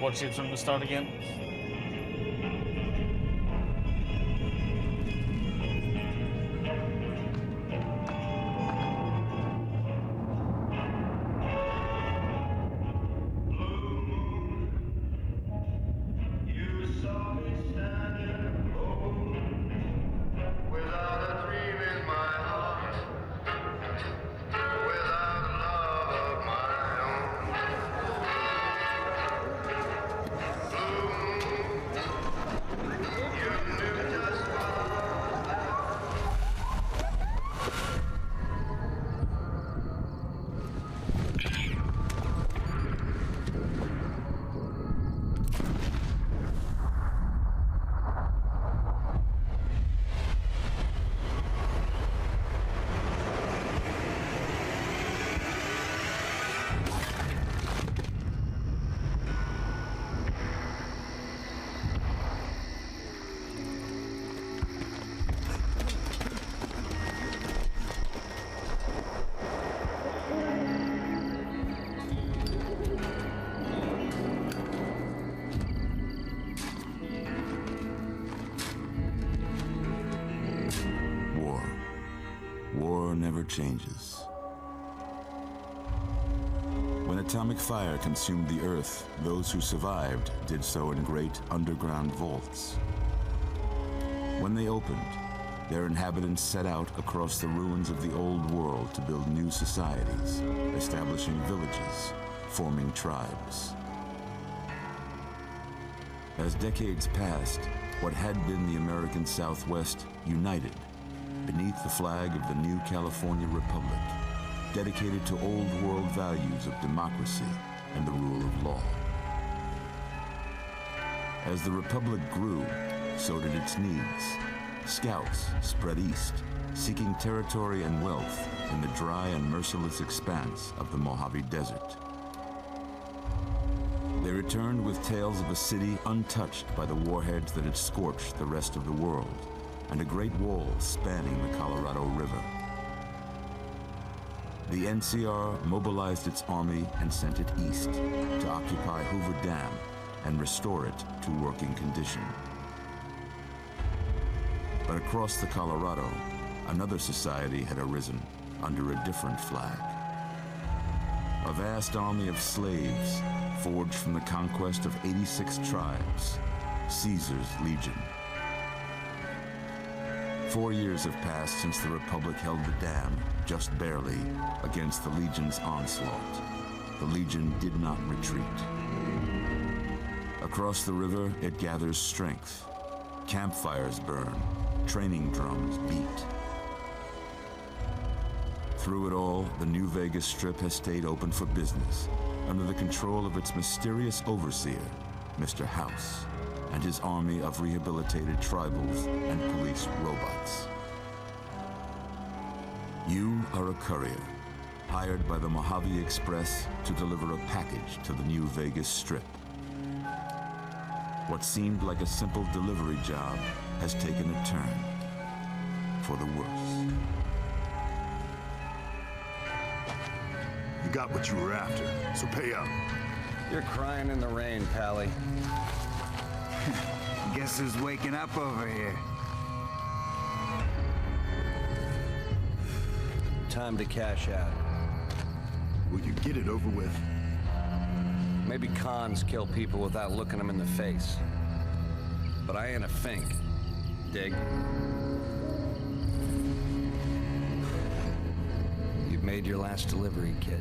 watch it from the start again. War never changes. When atomic fire consumed the Earth, those who survived did so in great underground vaults. When they opened, their inhabitants set out across the ruins of the old world to build new societies, establishing villages, forming tribes. As decades passed, what had been the American Southwest united beneath the flag of the new California Republic, dedicated to old world values of democracy and the rule of law. As the Republic grew, so did its needs. Scouts spread east, seeking territory and wealth in the dry and merciless expanse of the Mojave Desert. They returned with tales of a city untouched by the warheads that had scorched the rest of the world, and a great wall spanning the Colorado River. The NCR mobilized its army and sent it east to occupy Hoover Dam and restore it to working condition. But across the Colorado, another society had arisen under a different flag. A vast army of slaves forged from the conquest of 86 tribes, Caesar's Legion. 4 years have passed since the Republic held the dam, just barely, against the Legion's onslaught. The Legion did not retreat. Across the river, it gathers strength. Campfires burn, training drums beat. Through it all, the New Vegas Strip has stayed open for business, under the control of its mysterious overseer, Mr. House, and his army of rehabilitated tribals and police robots. You are a courier, hired by the Mojave Express to deliver a package to the New Vegas Strip. What seemed like a simple delivery job has taken a turn for the worse. You got what you were after, so pay up. You're crying in the rain, Pally. Guess who's waking up over here? Time to cash out. Will you get it over with? Maybe cons kill people without looking them in the face. But I ain't a fink. Dig? You've made your last delivery, kid.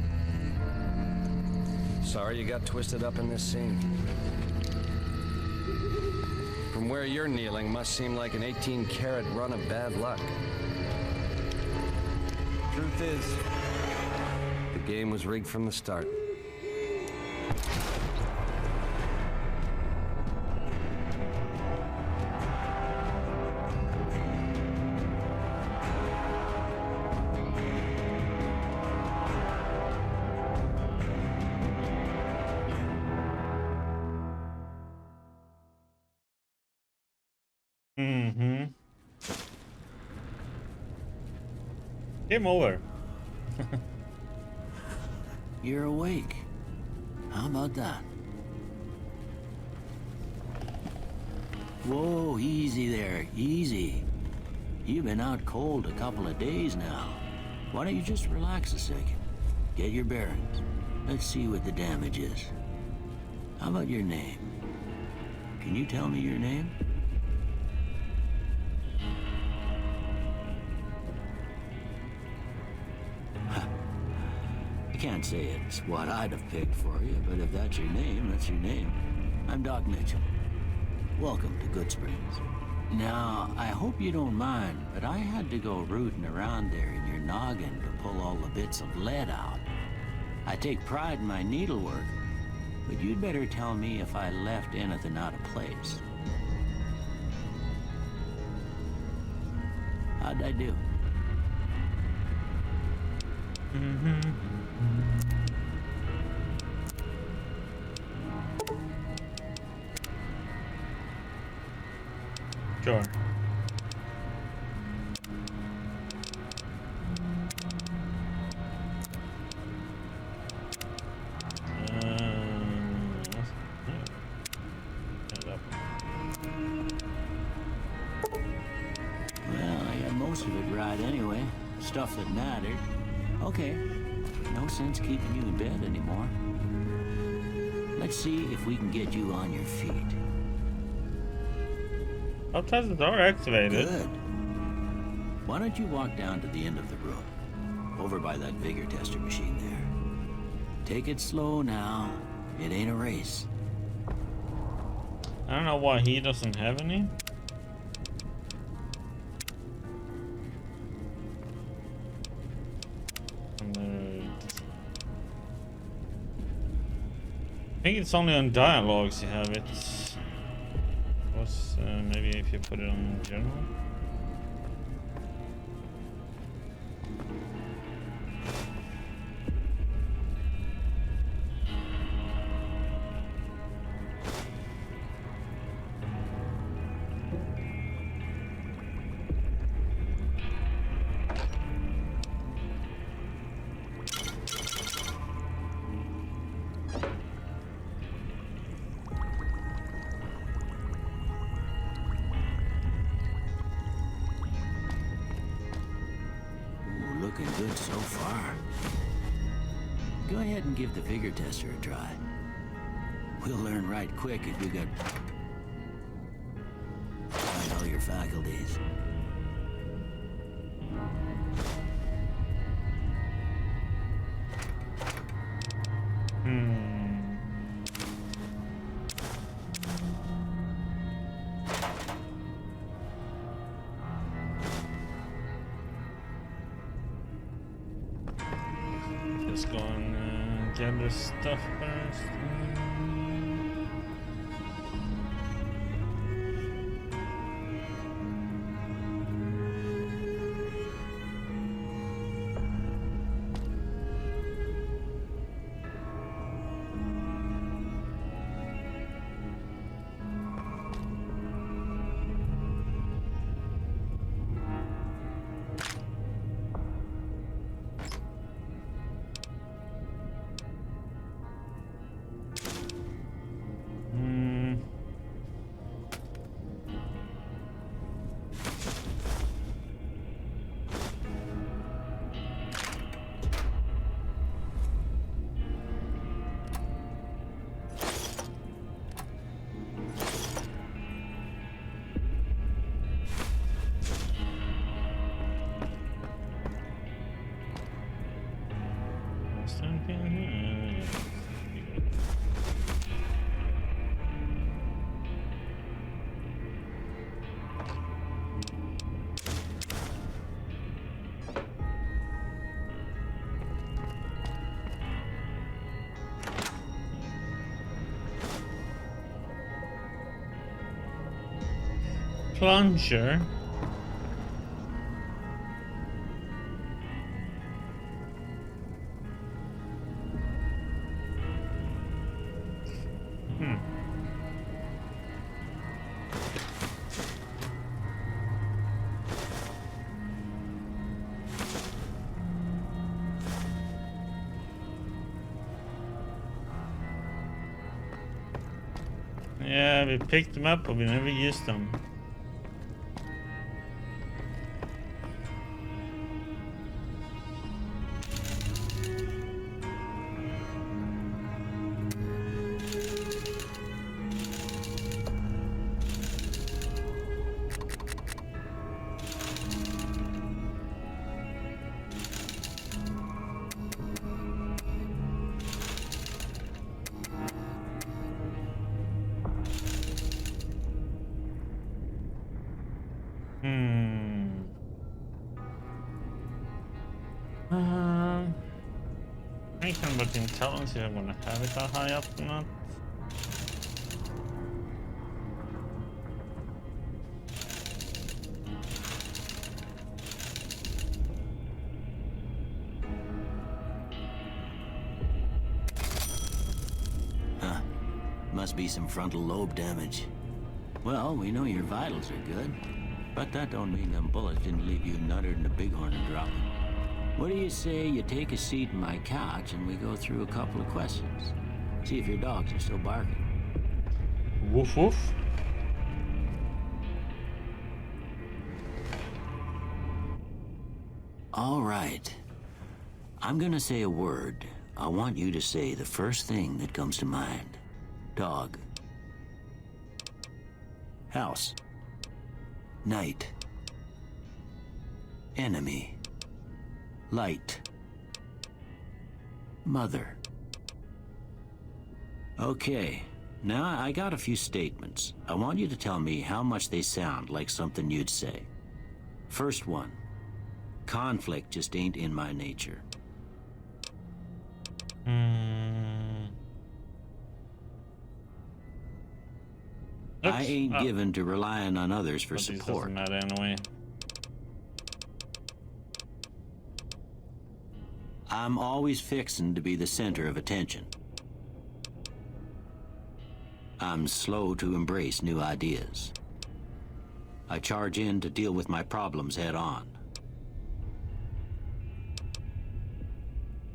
Sorry you got twisted up in this scene. From where you're kneeling must seem like an 18-carat run of bad luck. Truth is, the game was rigged from the start. Game over. You're awake. How about that? Whoa, easy there, easy. You've been out cold a couple of days now. Why don't you just relax a second? Get your bearings. Let's see what the damage is. How about your name? Can you tell me your name? I can't say it's what I'd have picked for you, but if that's your name, that's your name. I'm Doc Mitchell. Welcome to Goodsprings. Now, I hope you don't mind, but I had to go rooting around there in your noggin to pull all the bits of lead out. I take pride in my needlework, but you'd better tell me if I left anything out of place. How'd I do? Sure. Well, I got most of it right anyway. Stuff that mattered. Okay. No sense keeping you in bed anymore. Let's see if we can get you on your feet. Outside the door activated. Good. Why don't you walk down to the end of the room? Over by that vigor tester machine there. Take it slow now. It ain't a race. I don't know why he doesn't have any. I think it's only on dialogues you have it. Was maybe if you put it on general. Looking good so far. Go ahead and give the vigor tester a try. We'll learn right quick if you got all your faculties. Let's go and get this stuff first. Plunger. Yeah, we picked them up, but we never used them. I can but intelligence if I'm gonna have it that high up or not. Huh. Must be some frontal lobe damage. Well, we know your vitals are good, but that don't mean them bullets didn't leave you nuttered in the bighorn and dropping. What do you say you take a seat in my couch and we go through a couple of questions? See if your dogs are still barking. Woof woof. All right. I'm gonna say a word. I want you to say the first thing that comes to mind. Dog. House. Night. Enemy. Light. Mother. Okay, now I got a few statements. I want you to tell me how much they sound like something you'd say. First one. Conflict just ain't in my nature. I ain't given to relying on others for support. Doesn't matter anyway. I'm always fixin' to be the center of attention. I'm slow to embrace new ideas. I charge in to deal with my problems head on.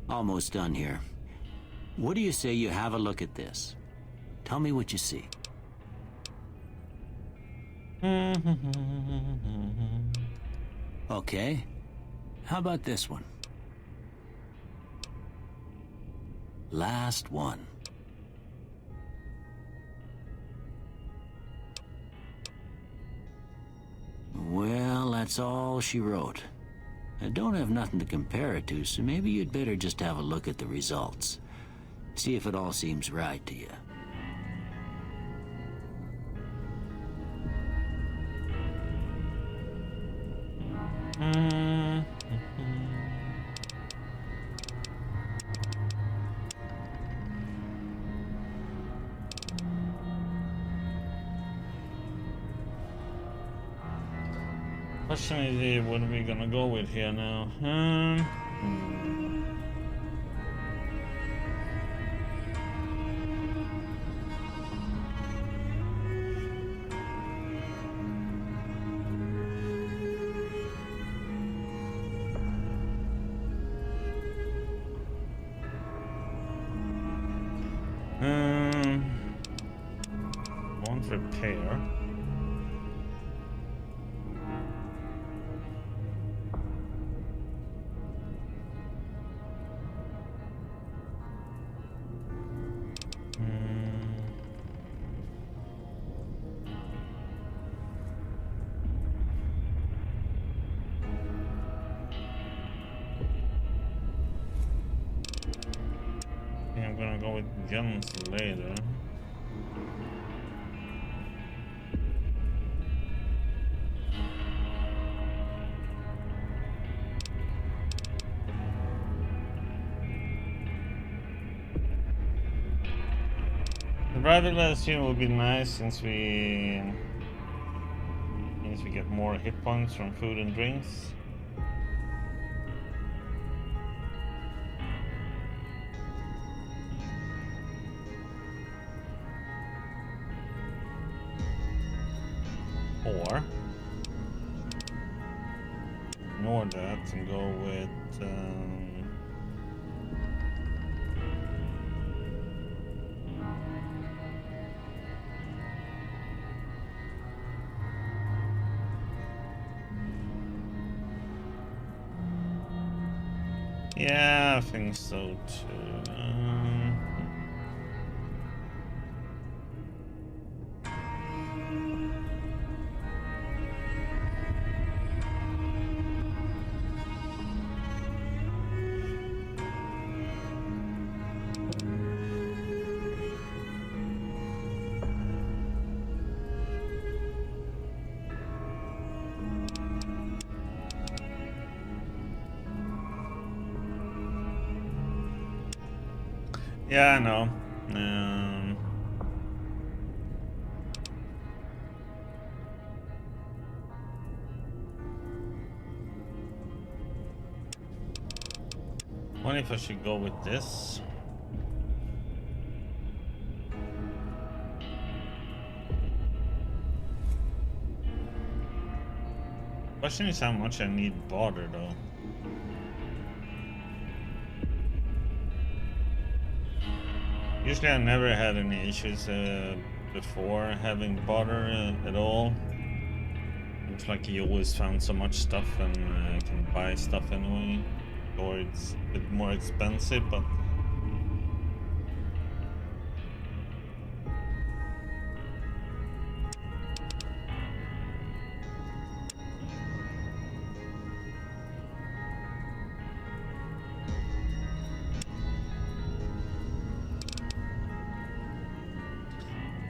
Almost done here. What do you say you have a look at this? Tell me what you see. Okay. How about this one? Last one. Well, that's all she wrote. I don't have nothing to compare it to, so maybe you'd better just have a look at the results. See if it all seems right to you. Question is, what are we gonna go with here now? Won't repair. I'm gonna go with guns later. The riderless unit would be nice since we get more hit points from food and drinks. Or ignore that and go with Yeah, I think so too. Yeah, I know. What if I should go with this? Question is how much I need border though. Usually I never had any issues before having border at all. It's like you always found so much stuff and can buy stuff anyway. Or it's a bit more expensive, but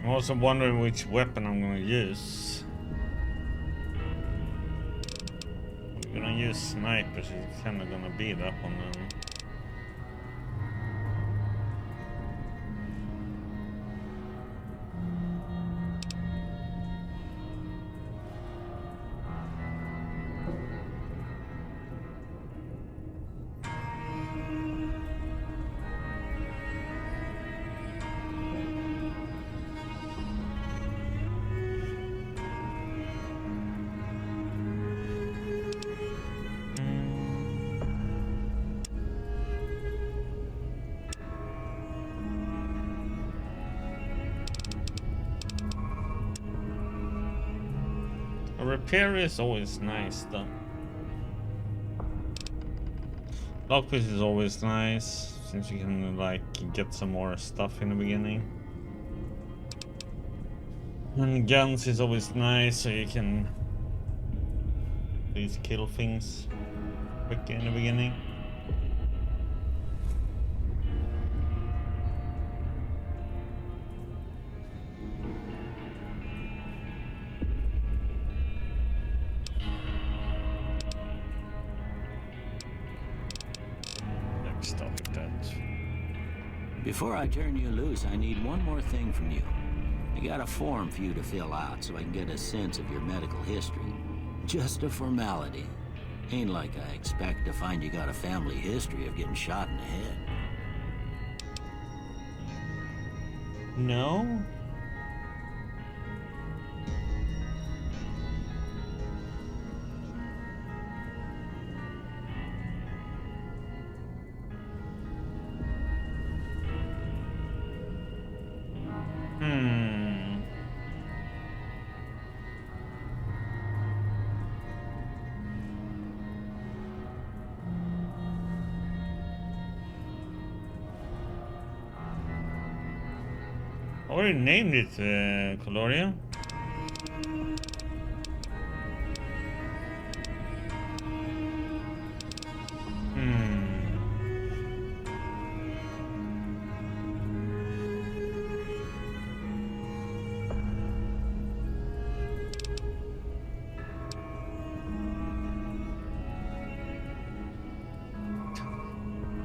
I'm also wondering which weapon I'm gonna use. I'm gonna use snipers, it's kinda gonna beat up on them. A repair is always nice though. Lockpick is always nice, since you can like get some more stuff in the beginning. And guns is always nice, so you can at least kill things quick in the beginning. Stop with that. Before I turn you loose, I need one more thing from you. I got a form for you to fill out so I can get a sense of your medical history. Just a formality. Ain't like I expect to find you got a family history of getting shot in the head. No? I already named it, Coloria.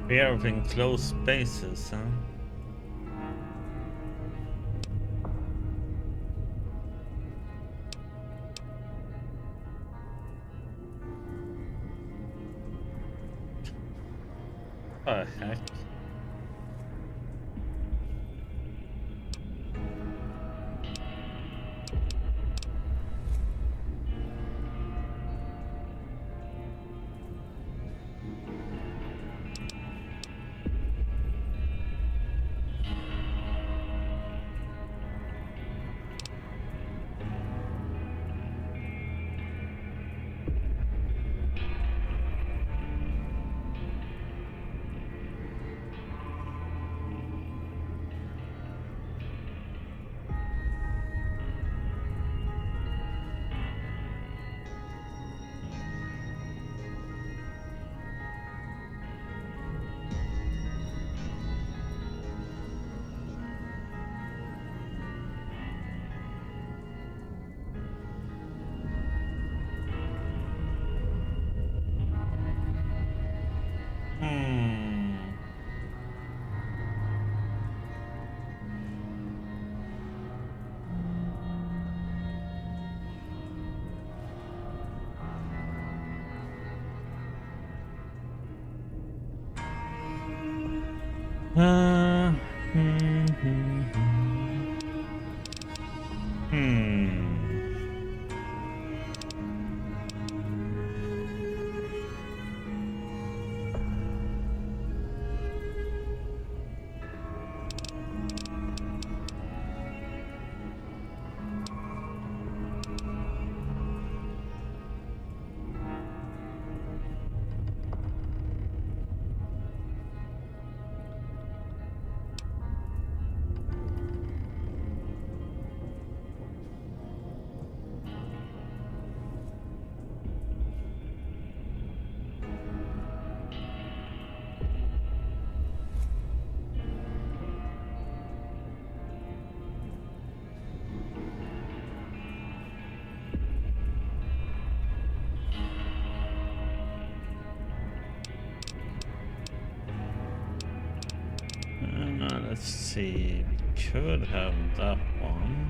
Fear of enclosed spaces, huh? What the heck? Hmm. Let's see. We could have that one.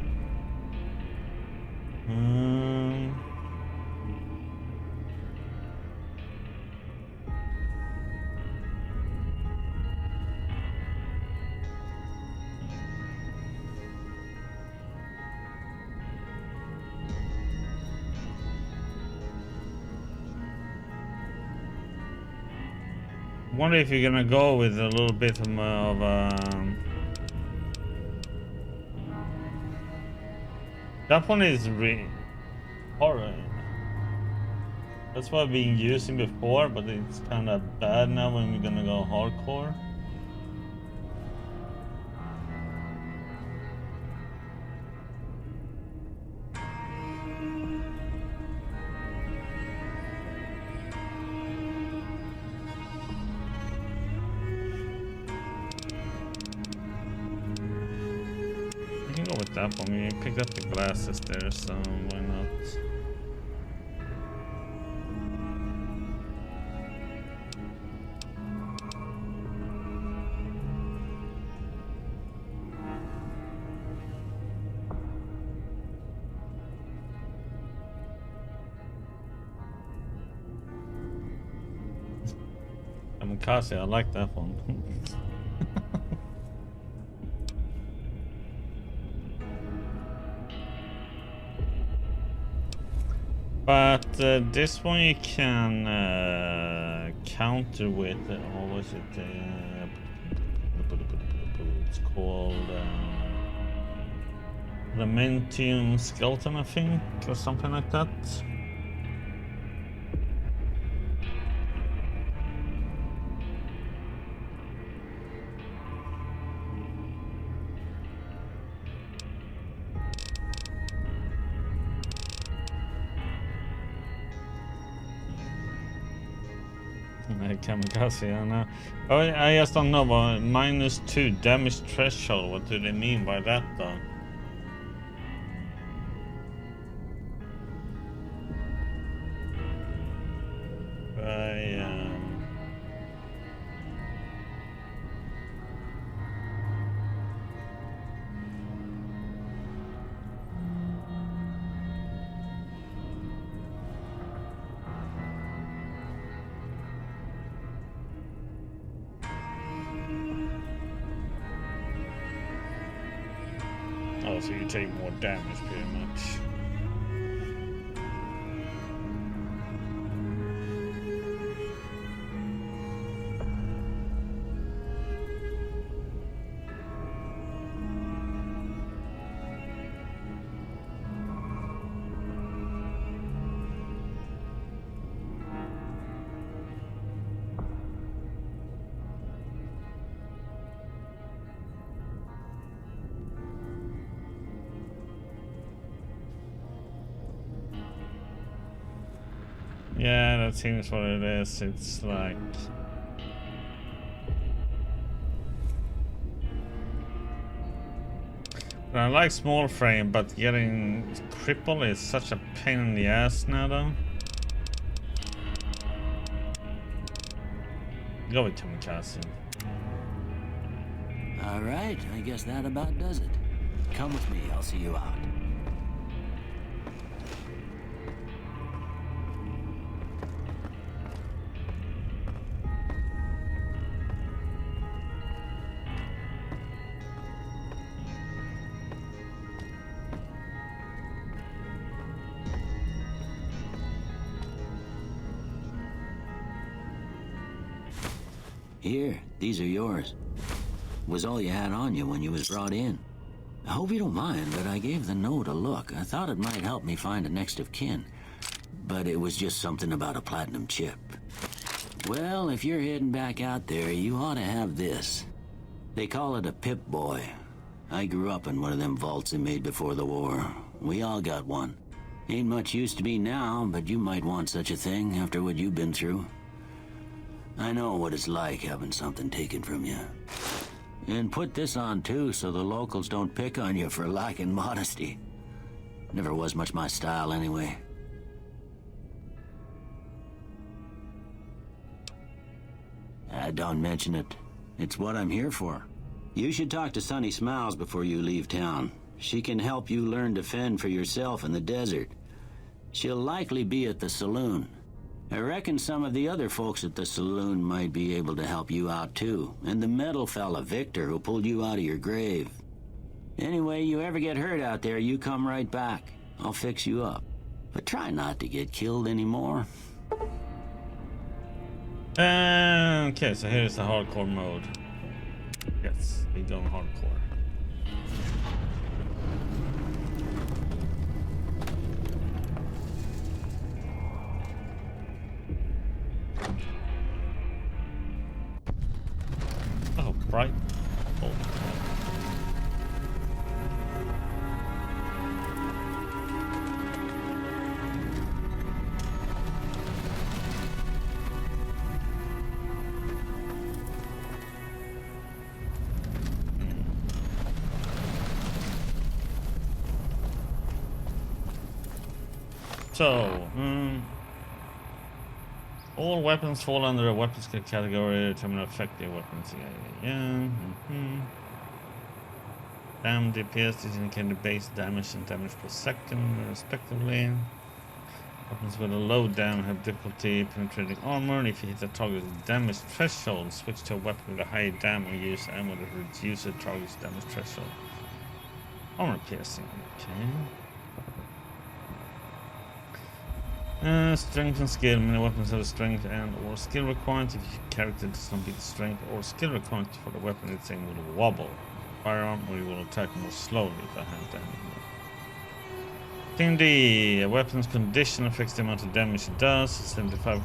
Wonder if you're gonna go with a little bit of that one is horror. That's what I've been using before, but it's kind of bad now when we're gonna go hardcore. That one. We picked up the glasses there, so why not? Kamikaze, I like that one. But this one you can counter with, what was it? It's called Lamentium Skeleton, I think, or something like that. Kamikaze, I know. Oh, I just don't know, but -2 damage threshold, what do they mean by that though? Oh, so you take more damage pretty much. Yeah, that seems what it is. It's like... I like small frame, but getting crippled is such a pain in the ass now though. Go with Kamikaze. Alright, I guess that about does it. Come with me, I'll see you out. Here, these are yours. Was all you had on you when you was brought in. I hope you don't mind, but I gave the note a look. I thought it might help me find a next of kin. But it was just something about a platinum chip. Well, if you're heading back out there, you ought to have this. They call it a Pip-Boy. I grew up in one of them vaults they made before the war. We all got one. Ain't much use to me now, but you might want such a thing after what you've been through. I know what it's like having something taken from you. And put this on too, so the locals don't pick on you for lacking modesty. Never was much my style anyway. Don't mention it. It's what I'm here for. You should talk to Sunny Smiles before you leave town. She can help you learn to fend for yourself in the desert. She'll likely be at the saloon. I reckon some of the other folks at the saloon might be able to help you out too. And the metal fella, Victor, who pulled you out of your grave. Anyway, you ever get hurt out there, you come right back. I'll fix you up. But try not to get killed anymore. Okay, so here's the hardcore mode. Yes, we go hardcore. Oh, right. Oh. So, all weapons fall under a weapons category, determine effective weapons. Damn DPS is indicated base damage and damage per second, respectively. Weapons with a low damage have difficulty penetrating armor. If you hit the target's damage threshold, switch to a weapon with a high damage or use ammo that reduces the target's damage threshold. Armor piercing, okay. Strength and skill. Many weapons have a strength and or skill requirement. If your character does not beat the strength or skill requirement for the weapon, it's saying will wobble. Firearm, or you will attack more slowly if I have damage. Thing D. A weapon's condition affects the amount of damage it does. 75%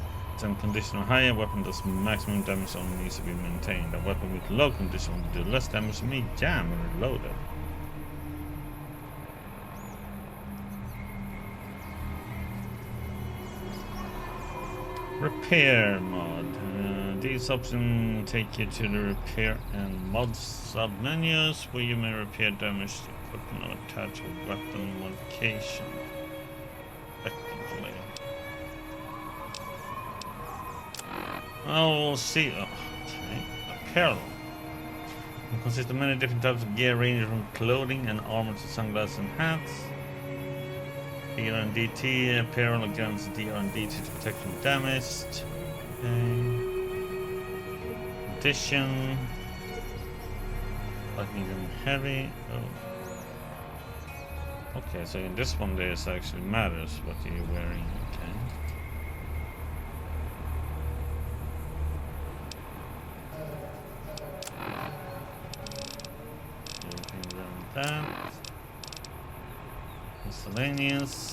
condition or higher, weapon does maximum damage, only needs to be maintained. A weapon with low condition will do less damage and may jam when reloaded. Repair mod. These options take you to the repair and mod sub-menus where you may repair damaged equipment or attach a weapon modification. Effectively. Oh, we'll see. Oh, okay. Apparel. It consists of many different types of gear ranging from clothing and armor to sunglasses and hats. DR&DT, apparel against DR&DT to protect from damage. Okay. Addition. Light, medium, heavy. Oh. Okay, so in this one this actually matters what you're wearing. Okay. Everything around that. Miscellaneous.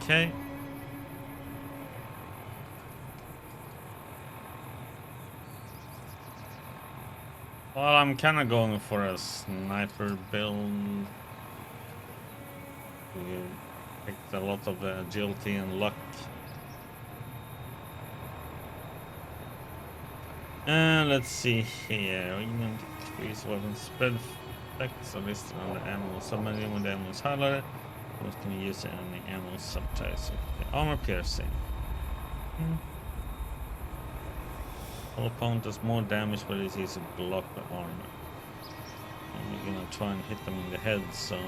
Okay. Well, I'm kind of going for a sniper build. We picked a lot of agility and luck. Let's see here. We can decrease weapon spread effects are listed on the ammo submenu when the ammo is highlighted. What can you use any ammo subtypes? Okay. Armor piercing. All opponent does more damage, but it's easy to block the armor. And we're gonna try and hit them in the head, so.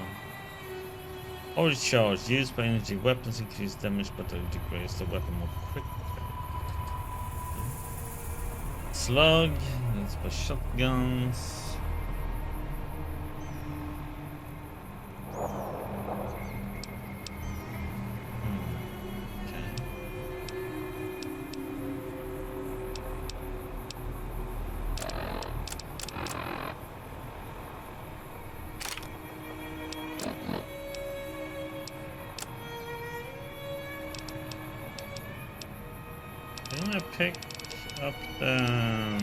Overcharge. Used by energy weapons increase damage, but they degrades the weapon more quickly. Slug. That's by shotguns. Okay. Didn't I pick up the...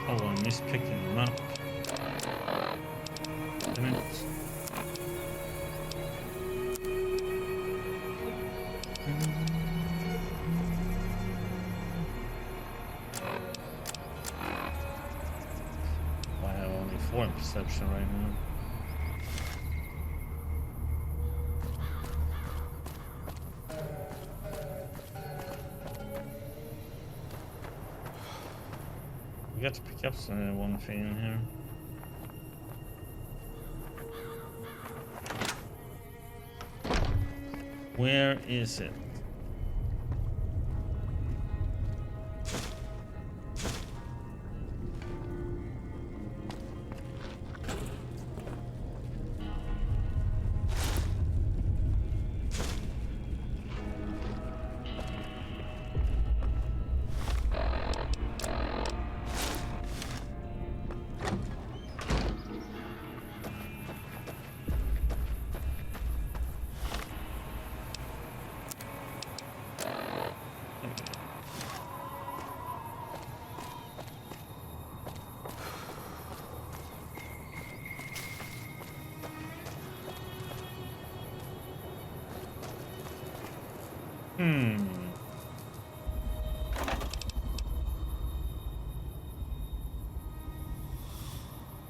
Oh, I missed picking them up. Damn it. I have only 4 in perception right now. We got to pick up one thing in here. Where is it?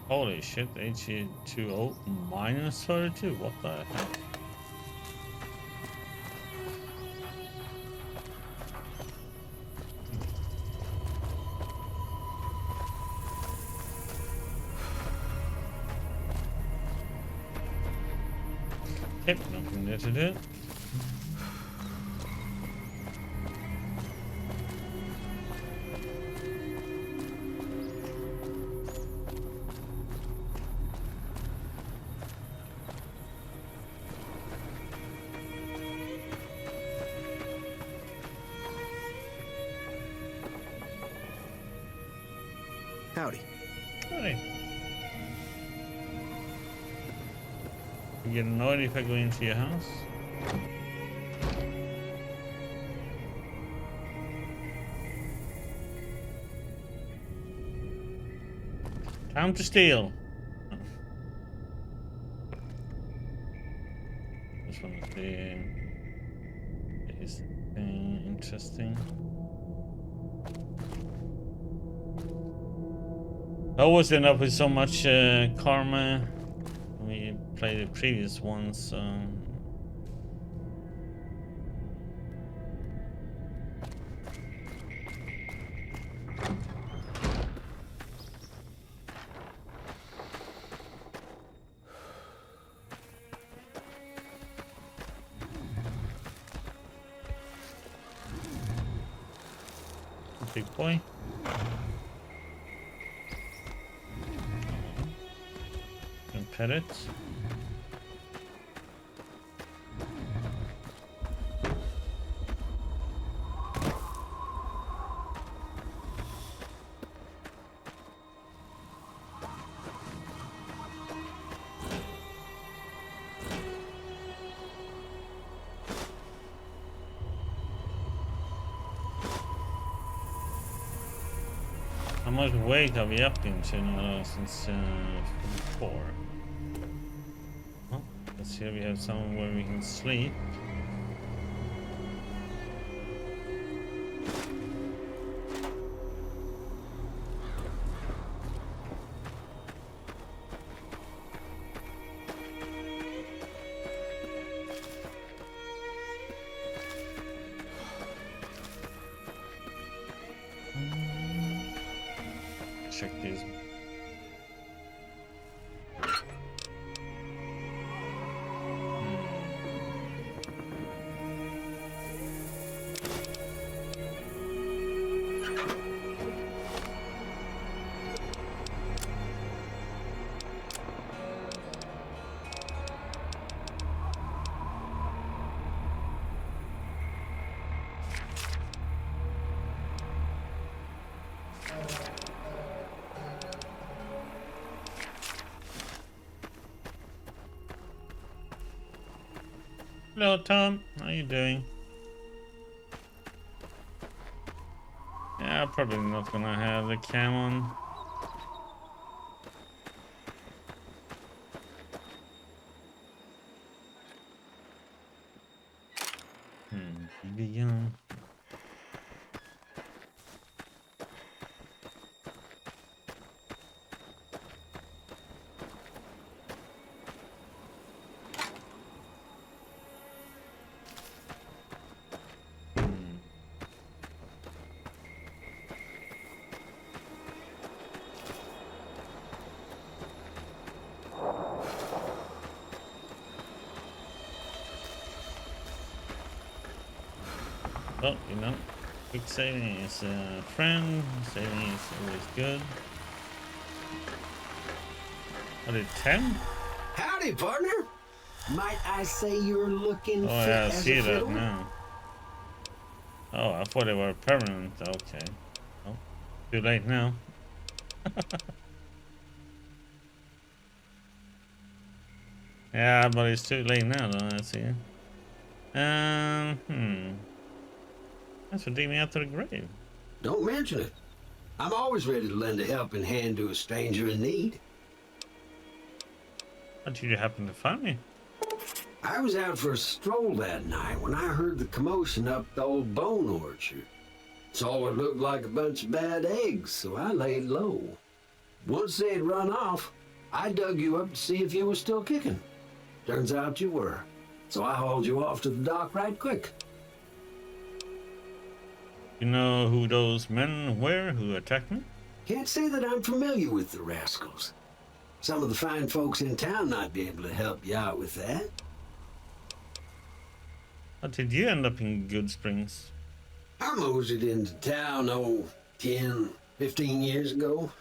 Holy shit, HE20 minus 32? What the heck? Yep, nothing there to do. Howdy. Hi. You get annoyed if I go into your house? Time to steal. Oh. This one is interesting. I always end up with so much karma when we play the previous ones. Big boy. Pet it. How much weight are we up into now since 4? Here we have somewhere where we can sleep. Check these. Hello, Tom. How you doing? Yeah, I'm probably not gonna have the cam on. Begin. Oh, you know, quick saving is a friend. Saving is always good. What did 10? Howdy, partner. Might I say you're looking Oh fit yeah, I as see a that fiddle? now. Oh, I thought they were permanent. Okay. Oh, too late now. Yeah, but it's too late now, though. I see. That's for digging me out to the grave. Don't mention it. I'm always ready to lend a helping hand to a stranger in need. How did you happen to find me? I was out for a stroll that night when I heard the commotion up the old bone orchard. Saw what looked like a bunch of bad eggs, so I laid low. Once they'd run off, I dug you up to see if you were still kicking. Turns out you were, so I hauled you off to the dock right quick. You know who those men were who attacked me? Can't say that I'm familiar with the rascals. Some of the fine folks in town might be able to help you out with that. How did you end up in Good Springs? I moseyed into town, 10, 15 years ago.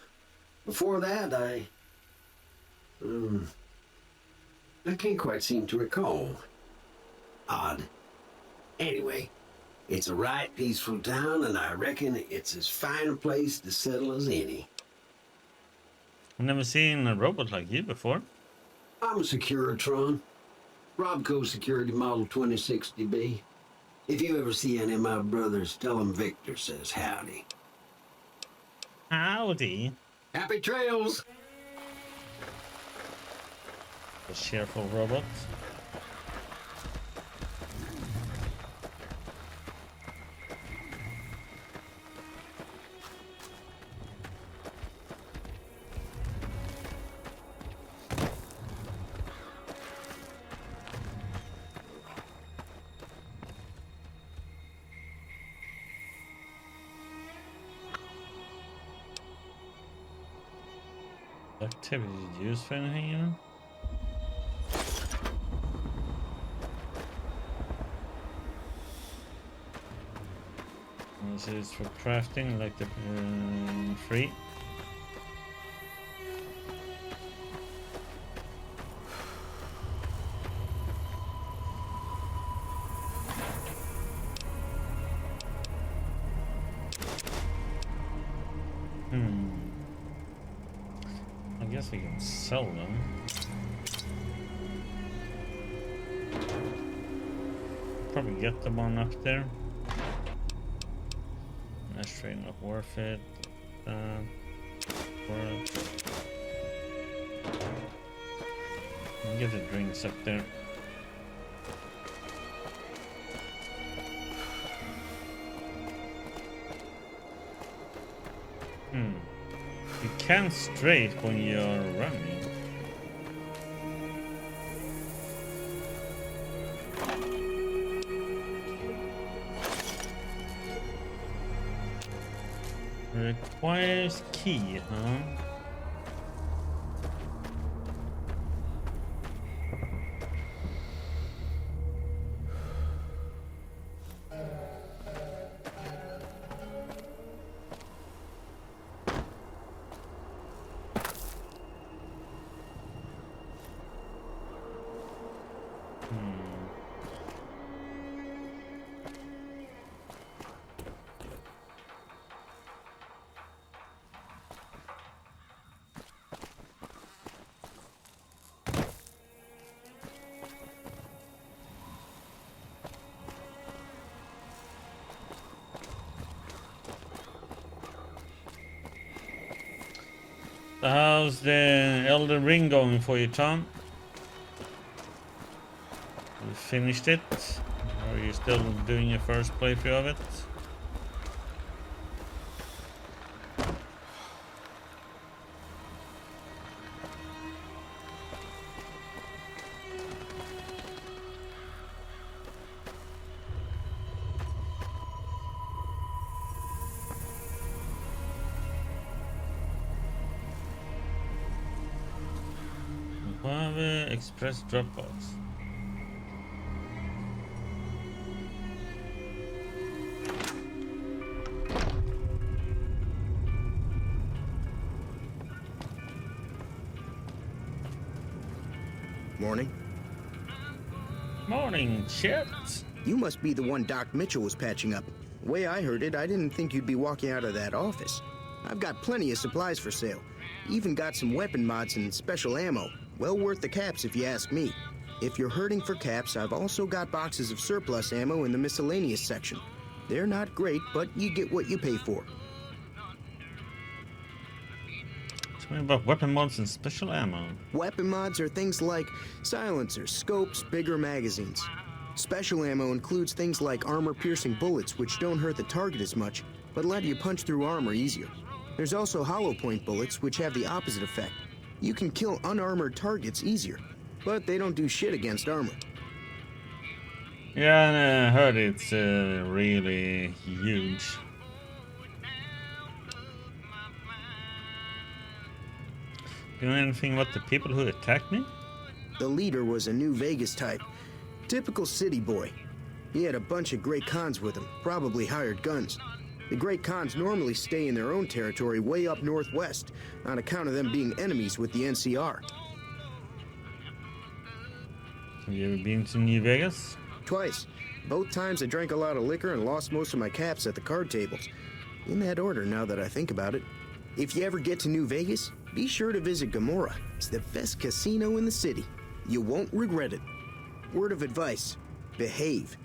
Before that, I can't quite seem to recall. Odd. Anyway, it's a right peaceful town, and I reckon it's as fine a place to settle as any. I've never seen a robot like you before. I'm a Securitron. Robco Security Model 2060B. If you ever see any of my brothers, tell them Victor says howdy. Howdy. Happy trails! The cheerful robot. Activity used for anything, you know? This is for crafting, like the free. I guess we can sell them. Probably get them on up there. Ashtray not worth it. Get the drinks up there. You can't straight when you're running. Requires key, huh? So how's the Elden Ring going for you, Tom? You finished it? Or are you still doing your first playthrough of it? Mojave Express Dropbox. Morning. Morning, Chet. You must be the one Doc Mitchell was patching up. The way I heard it, I didn't think you'd be walking out of that office. I've got plenty of supplies for sale. Even got some weapon mods and special ammo. Well worth the caps if you ask me. If you're hurting for caps, I've also got boxes of surplus ammo in the miscellaneous section. They're not great, but you get what you pay for. Tell me about weapon mods and special ammo. Weapon mods are things like silencers, scopes, bigger magazines. Special ammo includes things like armor-piercing bullets, which don't hurt the target as much, but let you punch through armor easier. There's also hollow point bullets, which have the opposite effect. You can kill unarmored targets easier, but they don't do shit against armor. Yeah, I heard it's really huge. You know anything about the people who attacked me? The leader was a New Vegas type. Typical city boy. He had a bunch of Great Khans with him, probably hired guns. The Great Khans normally stay in their own territory way up northwest, on account of them being enemies with the NCR. Have you ever been to New Vegas? Twice. Both times I drank a lot of liquor and lost most of my caps at the card tables. In that order, now that I think about it. If you ever get to New Vegas, be sure to visit Gomorrah. It's the best casino in the city. You won't regret it. Word of advice, behave.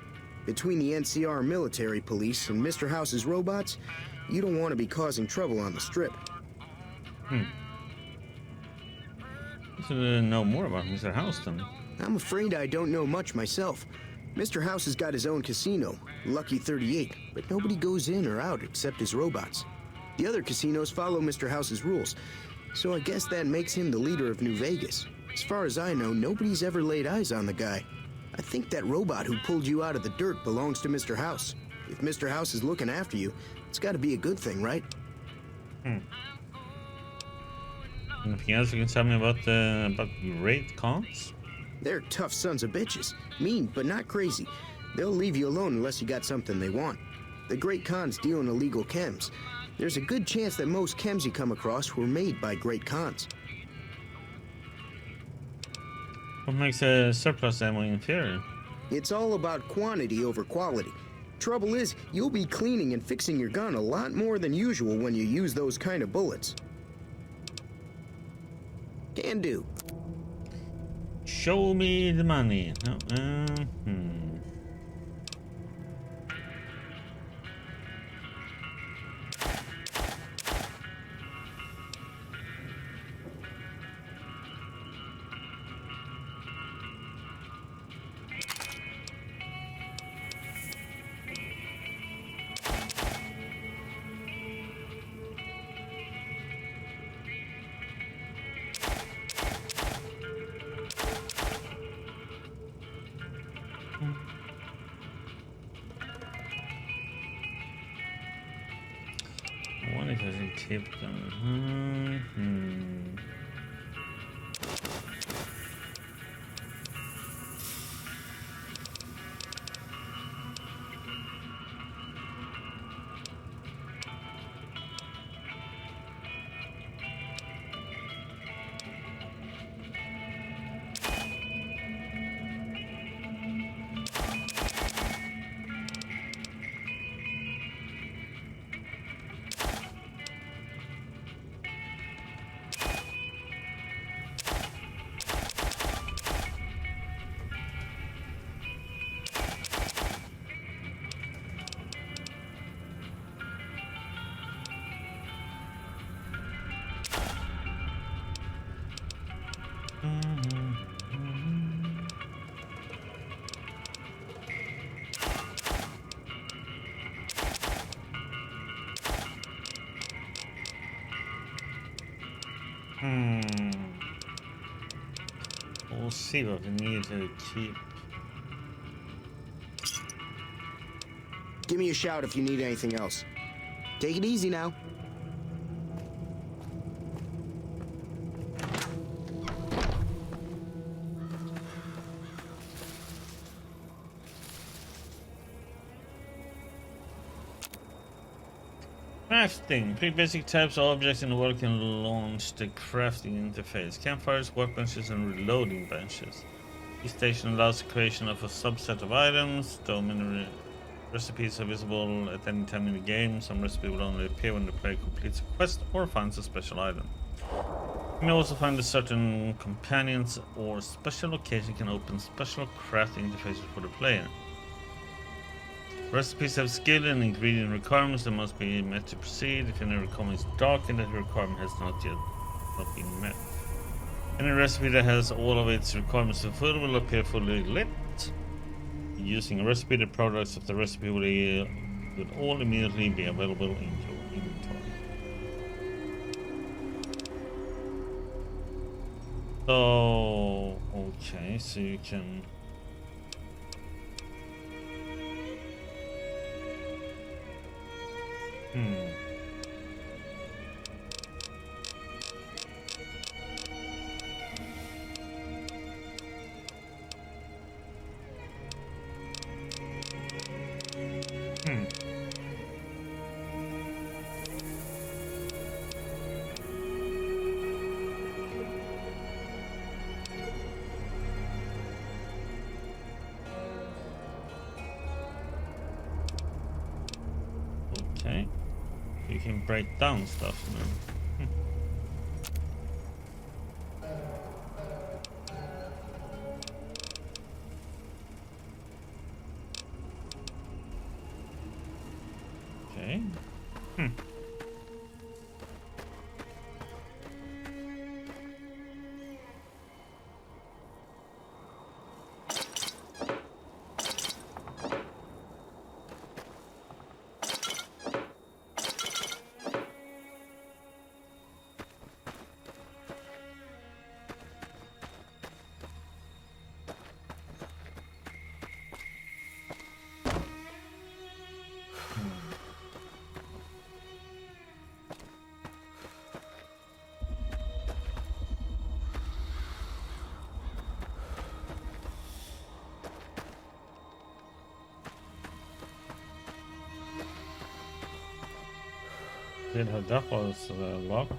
Between the NCR military police and Mr. House's robots, you don't want to be causing trouble on the strip. I should know more about Mr. House then. I'm afraid I don't know much myself. Mr. House has got his own casino, Lucky 38, but nobody goes in or out except his robots. The other casinos follow Mr. House's rules, so I guess that makes him the leader of New Vegas. As far as I know, nobody's ever laid eyes on the guy. I think that robot who pulled you out of the dirt belongs to Mr. House. If Mr. House is looking after you, it's got to be a good thing, right? Anything else you can tell me about Great Khans? They're tough sons of bitches. Mean, but not crazy. They'll leave you alone unless you got something they want. The Great Khans deal in illegal chems. There's a good chance that most chems you come across were made by Great Khans. What makes a surplus ammo inferior? It's all about quantity over quality. Trouble is, you'll be cleaning and fixing your gun a lot more than usual when you use those kind of bullets. Can do. Show me the money. No, I wonder if I can tip them. We'll see what we need to keep. Give me a shout if you need anything else. Take it easy now. Crafting. 3 basic types of objects in the world can launch the crafting interface. Campfires, workbenches, and reloading benches. Each station allows the creation of a subset of items, though many recipes are visible at any time in the game. Some recipes will only appear when the player completes a quest or finds a special item. You may also find that certain companions or special locations can open special crafting interfaces for the player. Recipes have skill and ingredient requirements that must be met to proceed. If any requirement is dark and that requirement has not been met. Any recipe that has all of its requirements fulfilled will appear fully lit. Using a recipe, the products of the recipe will all immediately be available in your inventory. So, okay, so you can... Okay, you can break down stuff now. Okay. That was locked.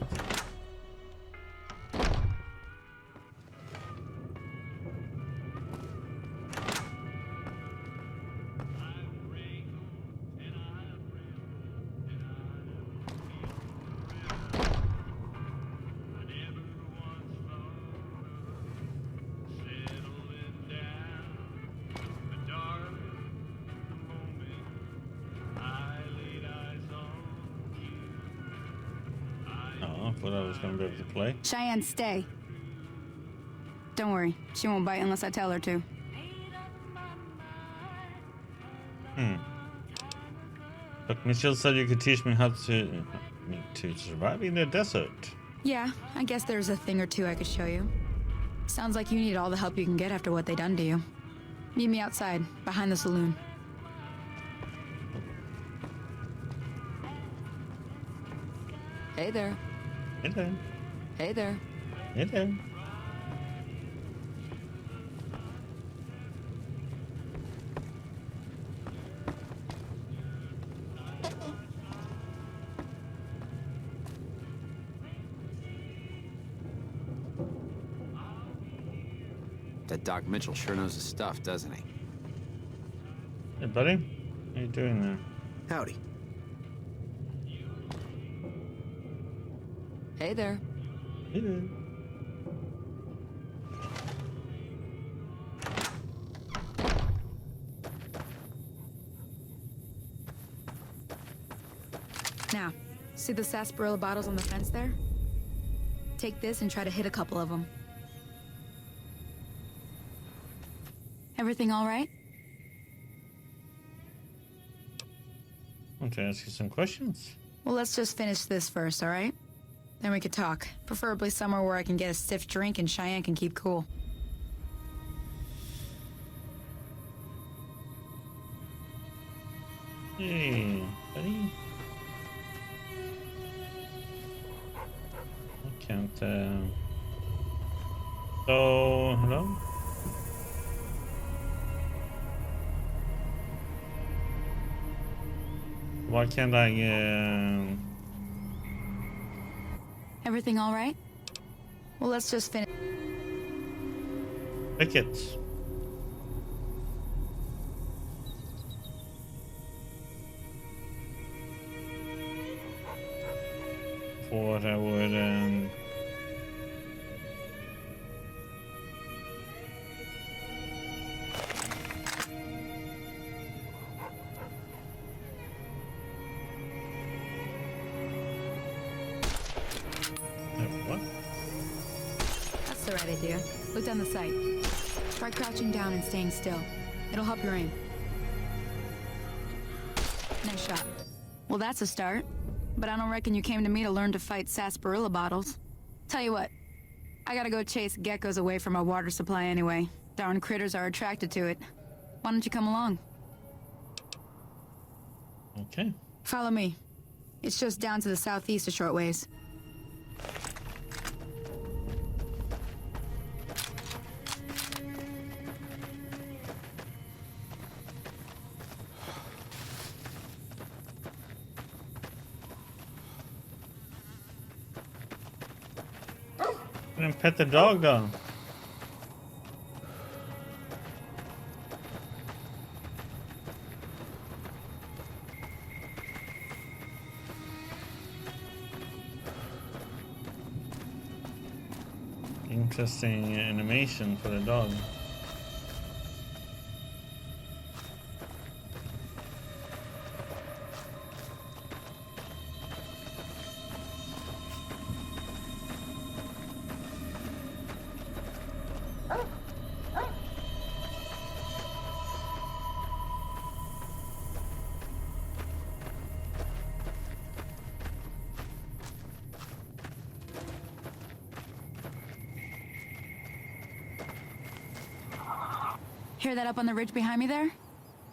What I was going to be able to play. Cheyenne, stay. Don't worry, she won't bite unless I tell her to. But Michelle said you could teach me how to survive in the desert. Yeah, I guess there's a thing or two I could show you. Sounds like you need all the help you can get after what they done to you. Meet me outside, behind the saloon. Hey there. Hey there. Hey there. Hey there. That Doc Mitchell sure knows his stuff, doesn't he? Hey, buddy. How you doing there? Howdy. Hey there. Hey there. Now, see the sarsaparilla bottles on the fence there? Take this and try to hit a couple of them. Everything all right? I want to ask you some questions. Well, let's just finish this first, all right? Then we could talk. Preferably somewhere where I can get a stiff drink and Cheyenne can keep cool. Hey, buddy. I can't, So, hello? Why can't I, Everything all right? Well, let's just finish. tickets? For what I would, what? That's the right idea. Look down the sight. Try crouching down and staying still. It'll help your aim. Nice shot. Well, that's a start. But I don't reckon you came to me to learn to fight sarsaparilla bottles. Tell you what, I gotta go chase geckos away from our water supply anyway. Darn critters are attracted to it. Why don't you come along? Okay. Follow me. It's just down to the southeast a short ways. And pet the dog though. Interesting animation for the dog. Hear that up on the ridge behind me there?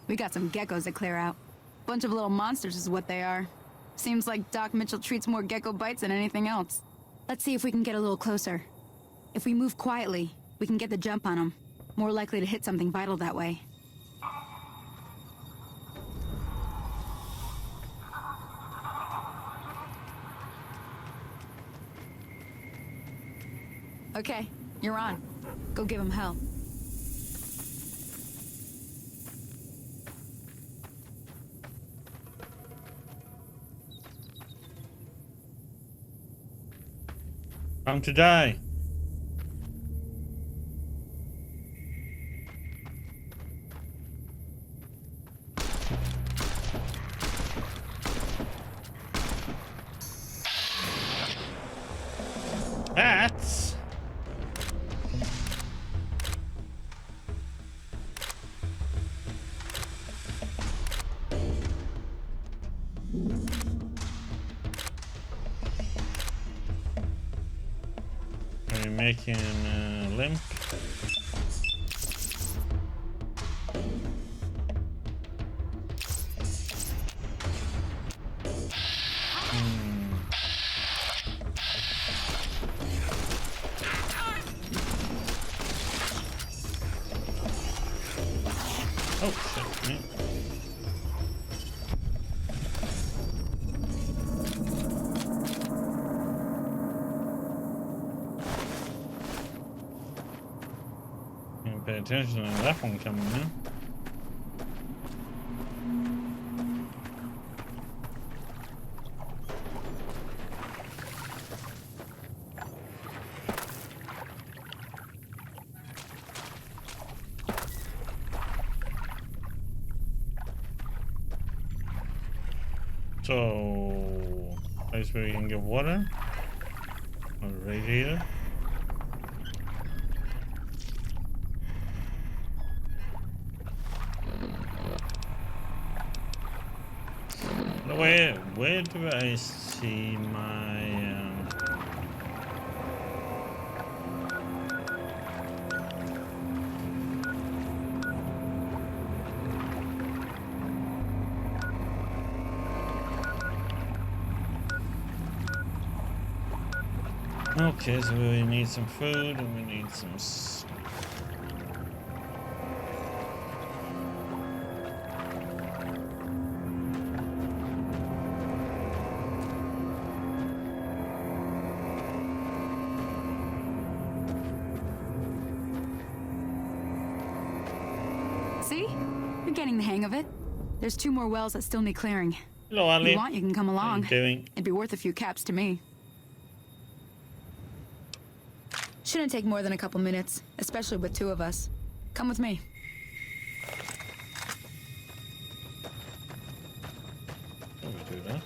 We got some geckos to clear out. Bunch of little monsters is what they are. Seems like Doc Mitchell treats more gecko bites than anything else. Let's see if we can get a little closer. If we move quietly, we can get the jump on them. More likely to hit something vital that way. Okay, you're on. Go give him hell. Time to die. Bats. We're making a limp. Oh shit, man. Didn't pay attention to that one coming in. So, place where you can get water, or radiator. Where do I see my Okay, so we need some food and we need some. See? You're getting the hang of it. There's 2 more wells that still need clearing. Hello, If Ali. you want, you can come along. What are you doing? It'd be worth a few caps to me. Shouldn't take more than a couple minutes, especially with 2 of us. Come with me. Can we do that?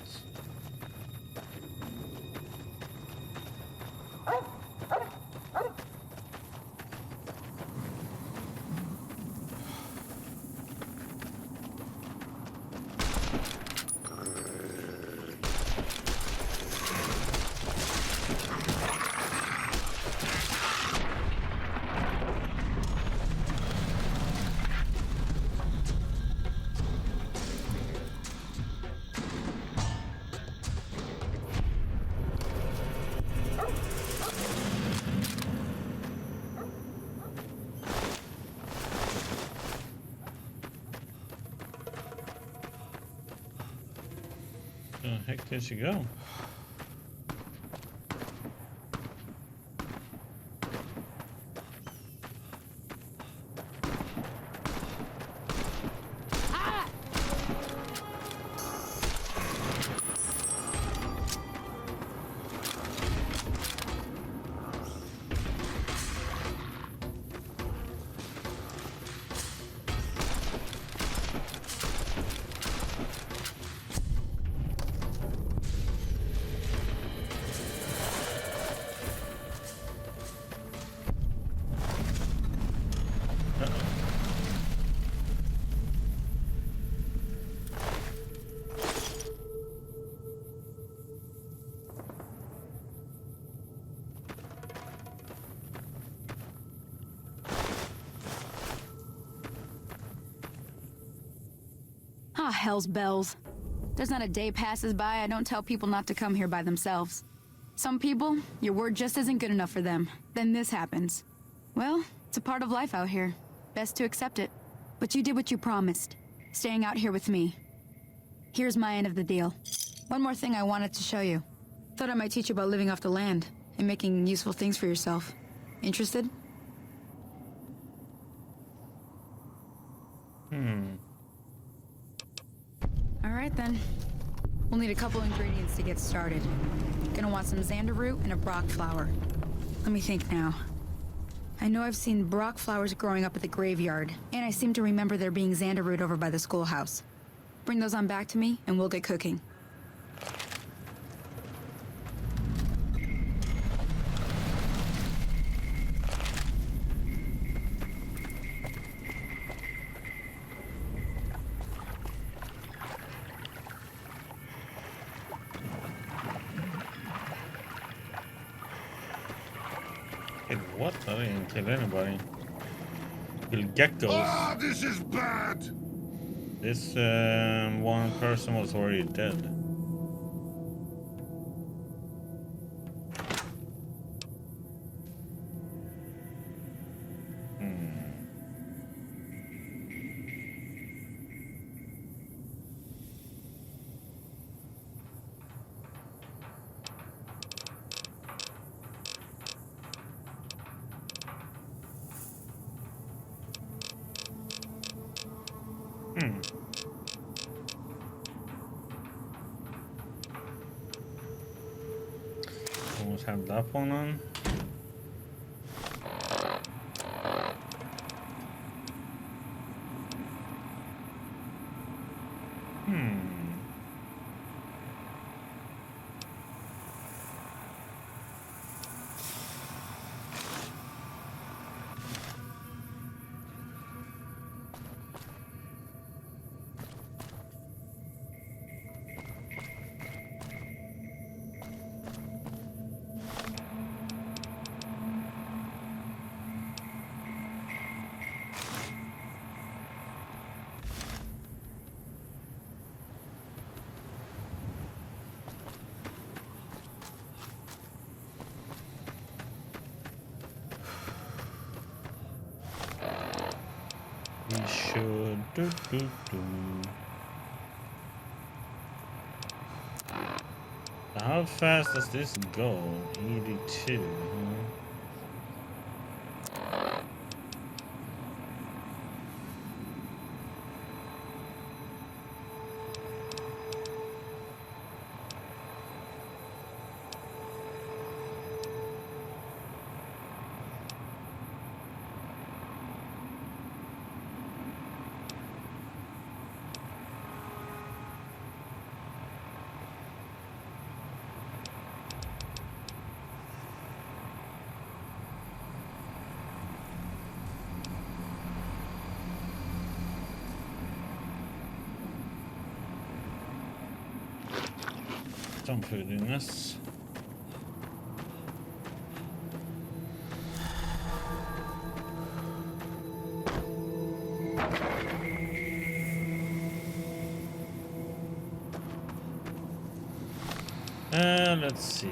Where the heck did she go? Ah, hell's bells. There's not a day passes by I don't tell people not to come here by themselves. Some people, your word just isn't good enough for them. Then this happens. Well, it's a part of life out here. Best to accept it. But you did what you promised, staying out here with me. Here's my end of the deal. One more thing I wanted to show you. Thought I might teach you about living off the land and making useful things for yourself. Interested? Alright then. We'll need a couple ingredients to get started. Gonna want some xander root and a brock flower. Let me think now. I know I've seen brock flowers growing up at the graveyard, and I seem to remember there being xander root over by the schoolhouse. Bring those on back to me, and we'll get cooking. What? I didn't kill anybody. Kill geckos. Ah, this is bad! This one person was already dead. Almost have that one on. should. How fast does this go? 82. Some food in this. Let's see.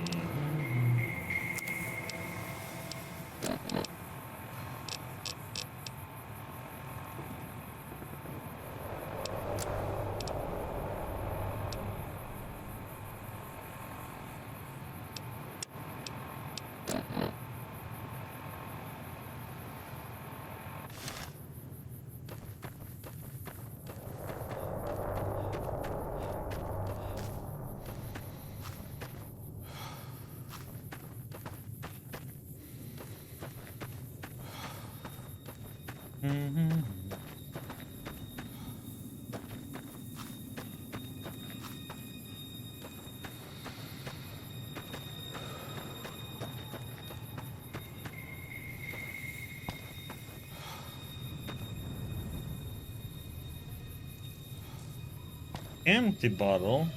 Empty bottle.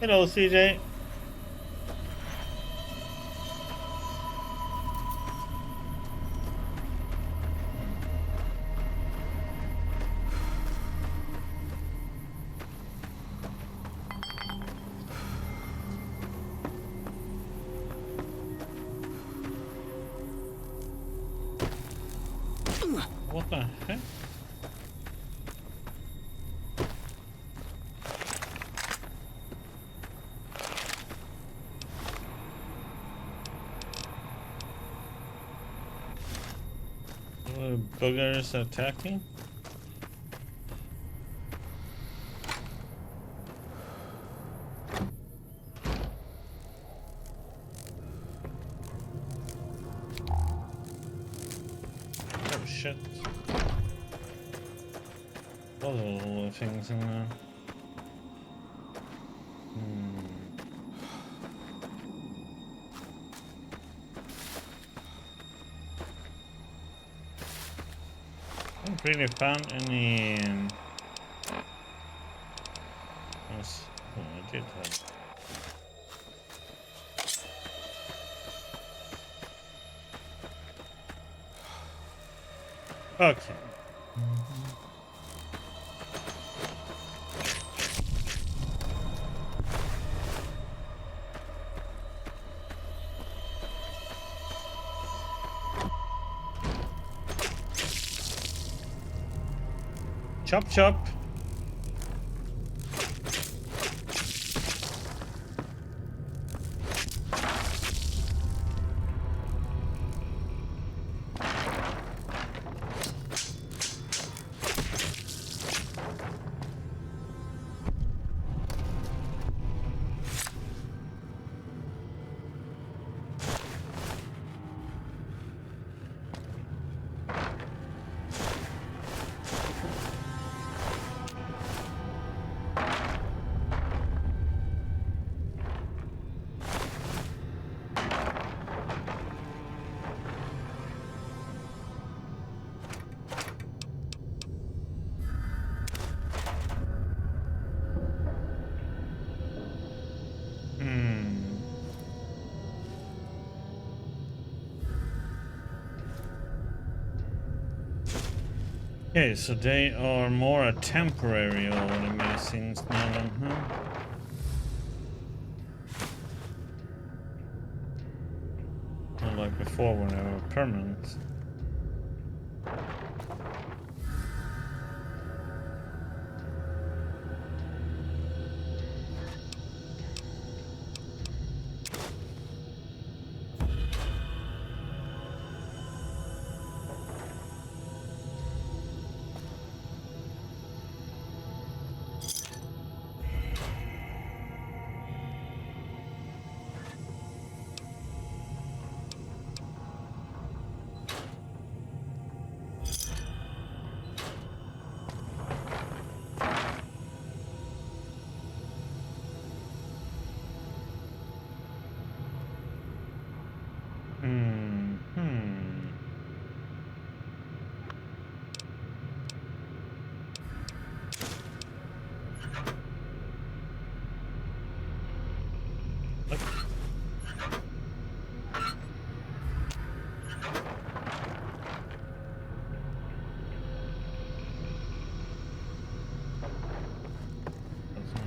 Hello, CJ. What the heck? Boogers attacking? Oh shit. Other things in there. Haven't really found any. Yes. Oh, I did have. Okay. Chop chop. Okay, so they are more a temporary over the medicines now then, huh? Not like before when they were permanent.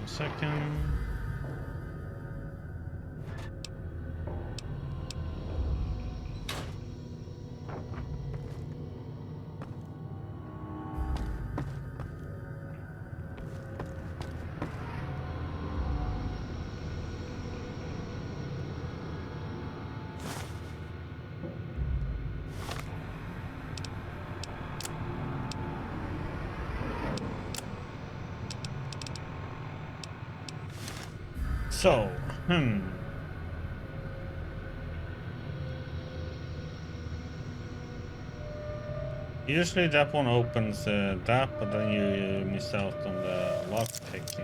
Second. So, usually that one opens that, but then you miss out on the lock picking.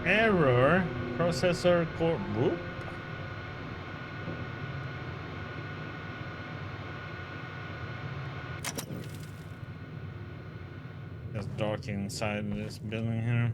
Error. Processor core. Whoop. It's dark inside this building here.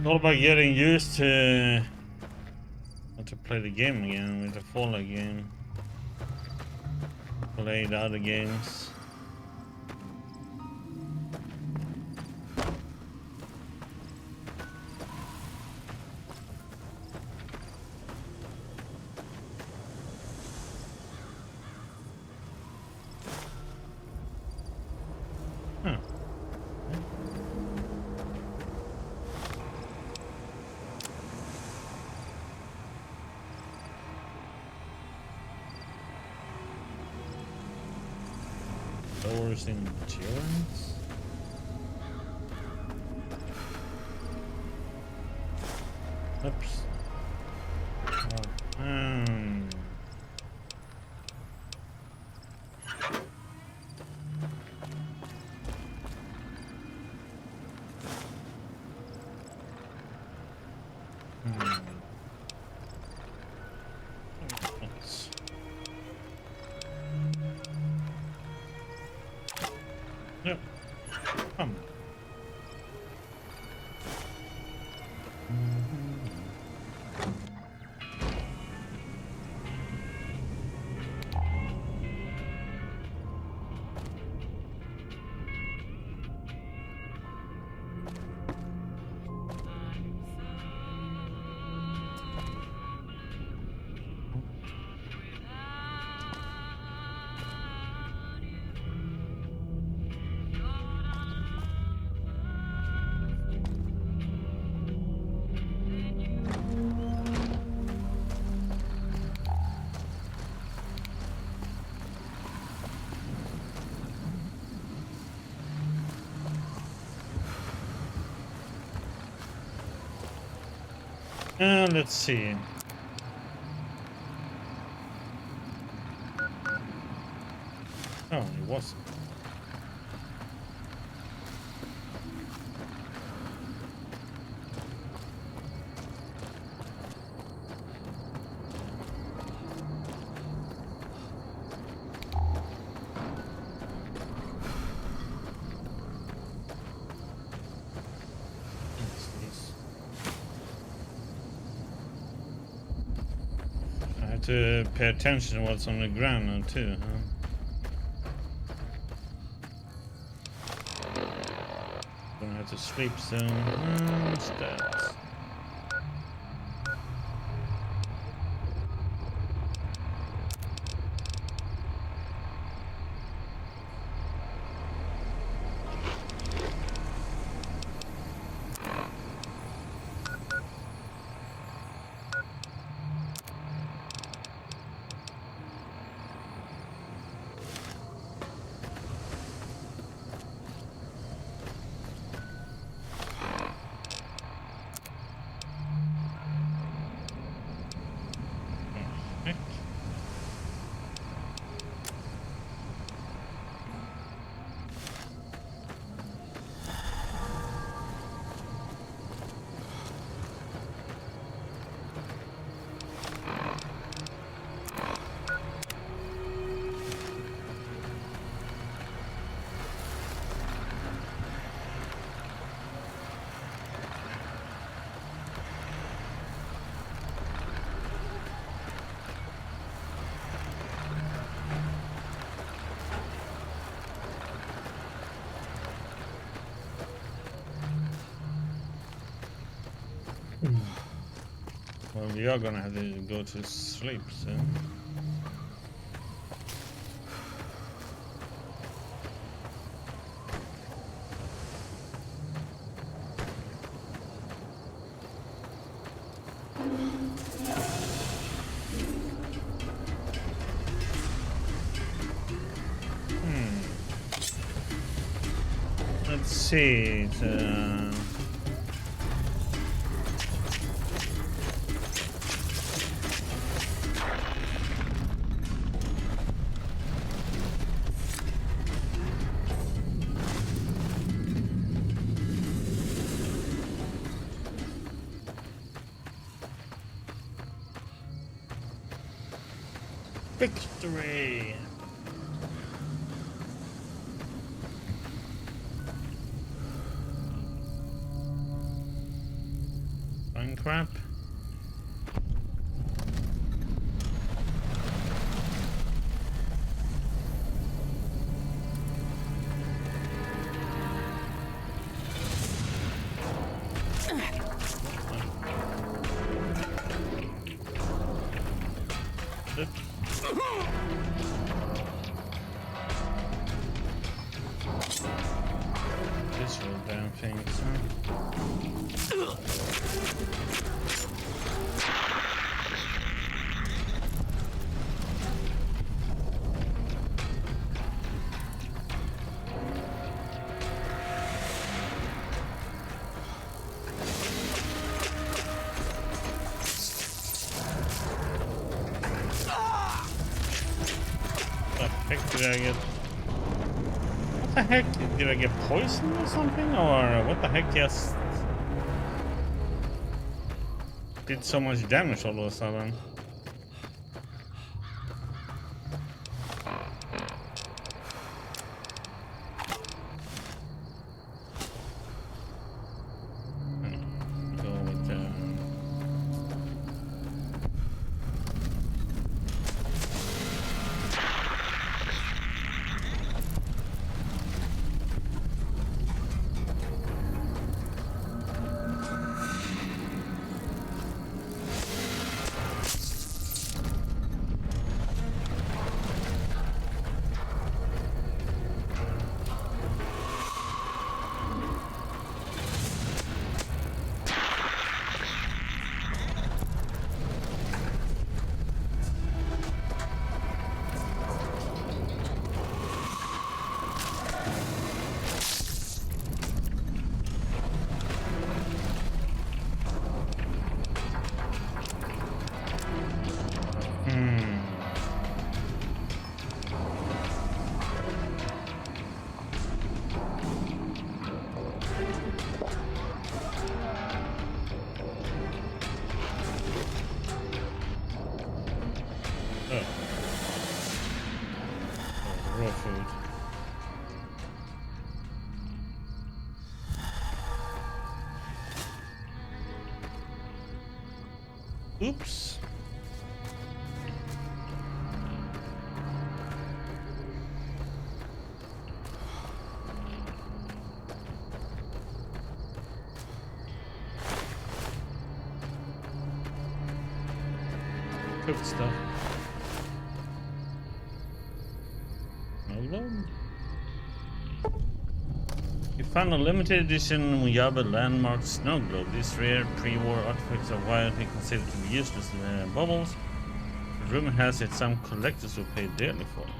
All about getting used to how to play the game again with the Fallout game. Played other games. Doors in endurance. Oops. Come. Let's see. Oh, it wasn't. To pay attention to what's on the ground now too, huh? Gonna have to sleep soon. What's that? Well, we are gonna have to go to sleep soon. Let's see. Victory! Fine crap. This little damn things, huh? Did I get... What the heck? Did I get poisoned or something? Or what the heck just... did so much damage all of a sudden? Oops. Cooked stuff. Hello. You found a limited edition Muyabe landmark snow globe. These rare pre-war artifacts are widely considered to be useless bubbles. The rumor has it some collectors will pay dearly for them.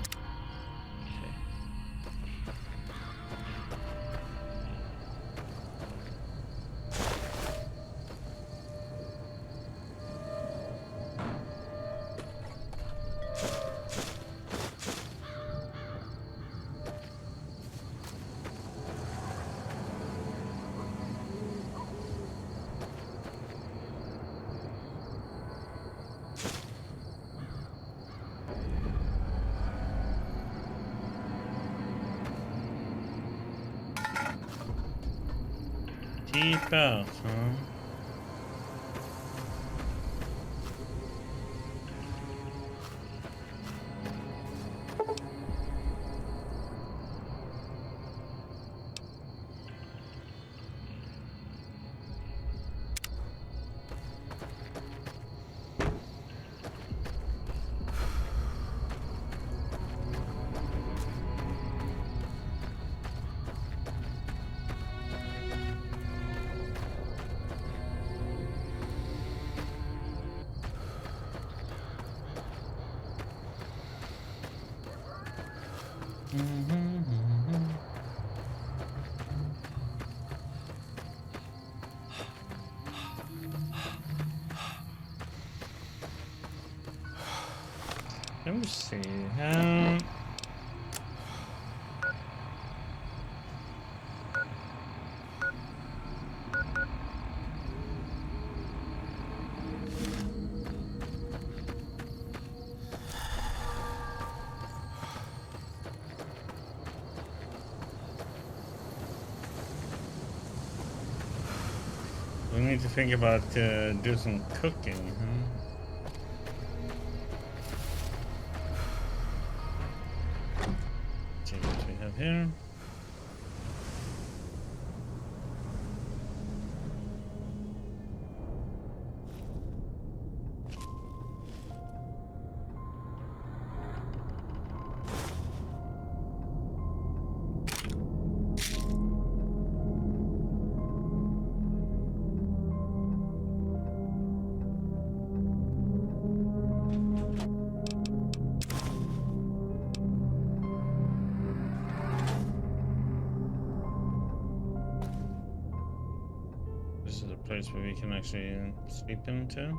Keep out, huh? Let me see. We need to think about do some cooking, huh? See what we have here. This is a place where we can actually sleep into.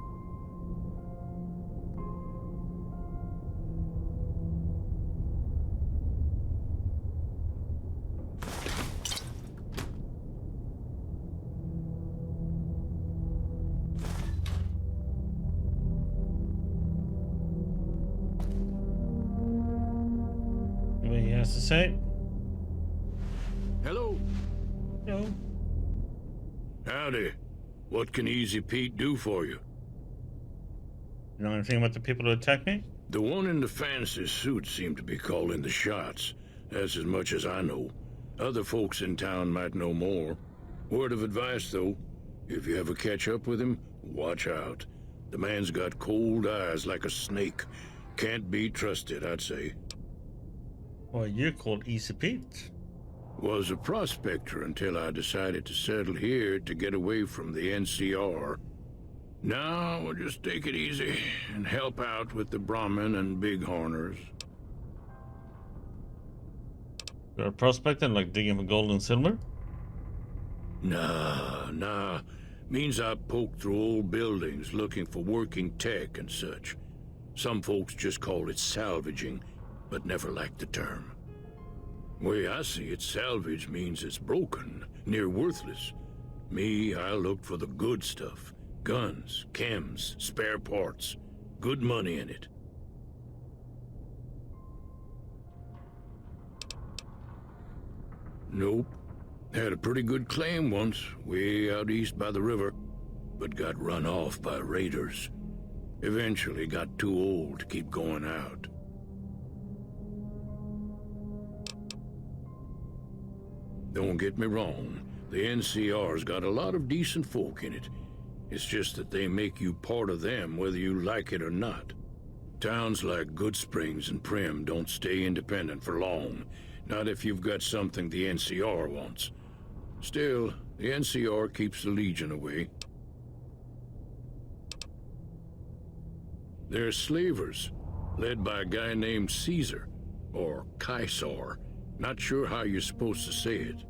What he has to say? Hello. No. Howdy. What can Easy Pete do for you? You know anything about the people who attacked me? The one in the fancy suit seemed to be calling the shots. That's as much as I know. Other folks in town might know more. Word of advice, though. If you ever catch up with him, watch out. The man's got cold eyes like a snake. Can't be trusted, I'd say. Well, you're called Easy Pete. Was a prospector until I decided to settle here to get away from the NCR. Now we'll just take it easy and help out with the Brahmin and Bighorners. You're a prospector, like digging for gold and silver? Nah. Means I poke through old buildings looking for working tech and such. Some folks just call it salvaging, but never liked the term. Way I see it, salvage means it's broken, near worthless. Me, I look for the good stuff. Guns, chems, spare parts. Good money in it. Nope. Had a pretty good claim once, way out east by the river, but got run off by raiders. Eventually got too old to keep going out. Don't get me wrong, the NCR's got a lot of decent folk in it. It's just that they make you part of them whether you like it or not. Towns like Goodsprings and Primm don't stay independent for long, not if you've got something the NCR wants. Still, the NCR keeps the Legion away. They're slavers, led by a guy named Caesar, or Caesar. Not sure how you're supposed to say it.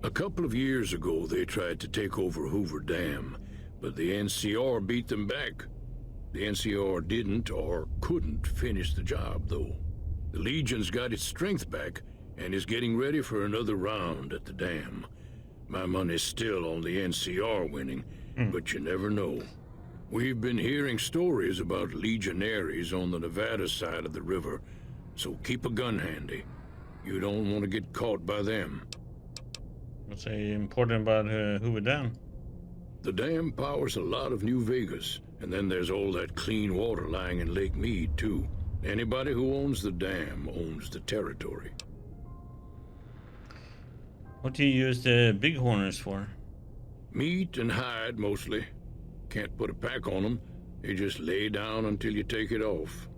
A couple of years ago, they tried to take over Hoover Dam, but the NCR beat them back. The NCR didn't or couldn't finish the job, though. The Legion's got its strength back and is getting ready for another round at the dam. My money's still on the NCR winning, but you never know. We've been hearing stories about legionaries on the Nevada side of the river, so keep a gun handy. You don't want to get caught by them. What's important about Hoover Dam? The dam powers a lot of New Vegas, and then there's all that clean water lying in Lake Mead, too. Anybody who owns the dam owns the territory. What do you use the bighorners for? Meat and hide, mostly. Can't put a pack on them. They just lay down until you take it off.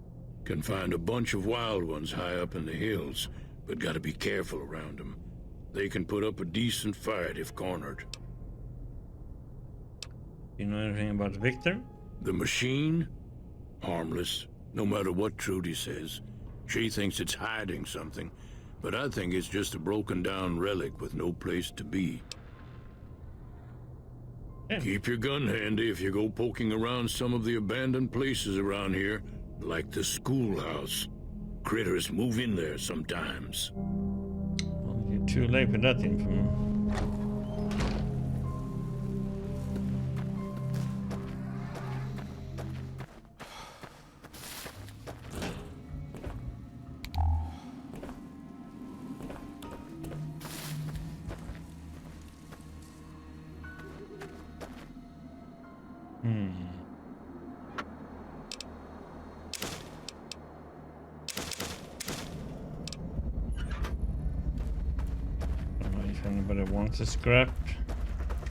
Can find a bunch of wild ones high up in the hills, but gotta be careful around them. They can put up a decent fight if cornered. You know anything about Victor? The machine? Harmless, no matter what Trudy says. She thinks it's hiding something, but I think it's just a broken down relic with no place to be. Yeah. Keep your gun handy if you go poking around some of the abandoned places around here, like the schoolhouse. Critters move in there sometimes. Well, you're too late with that info. If anybody wants a scrap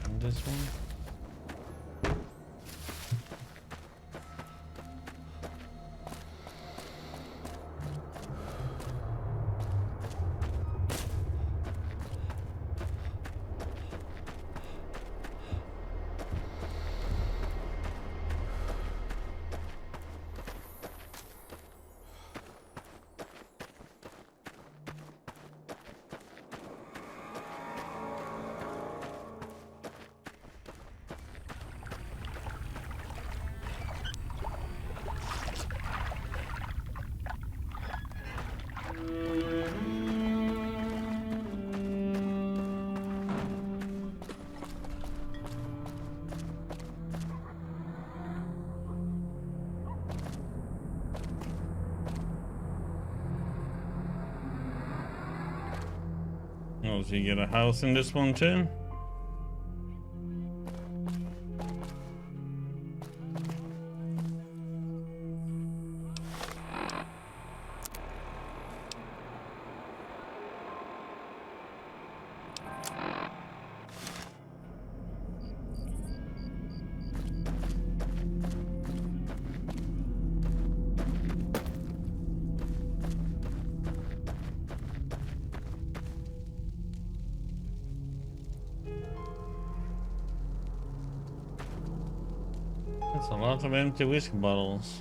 on this one. Oh, so you get a house in this one too? That's a lot of empty whiskey bottles.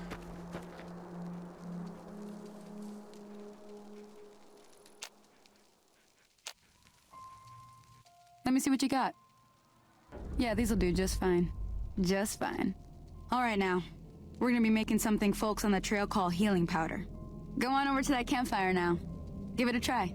Let me see what you got. Yeah, these'll do just fine. Just fine. All right now. We're gonna be making something folks on the trail call healing powder. Go on over to that campfire now. Give it a try.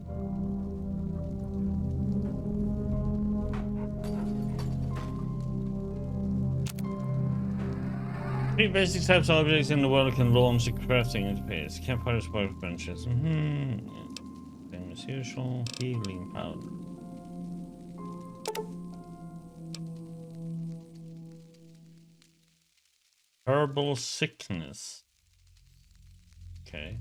Three basic types of objects in the world can launch a crafting interface. Campfire spark benches. Same as usual. Healing powder. Herbal sickness. Okay.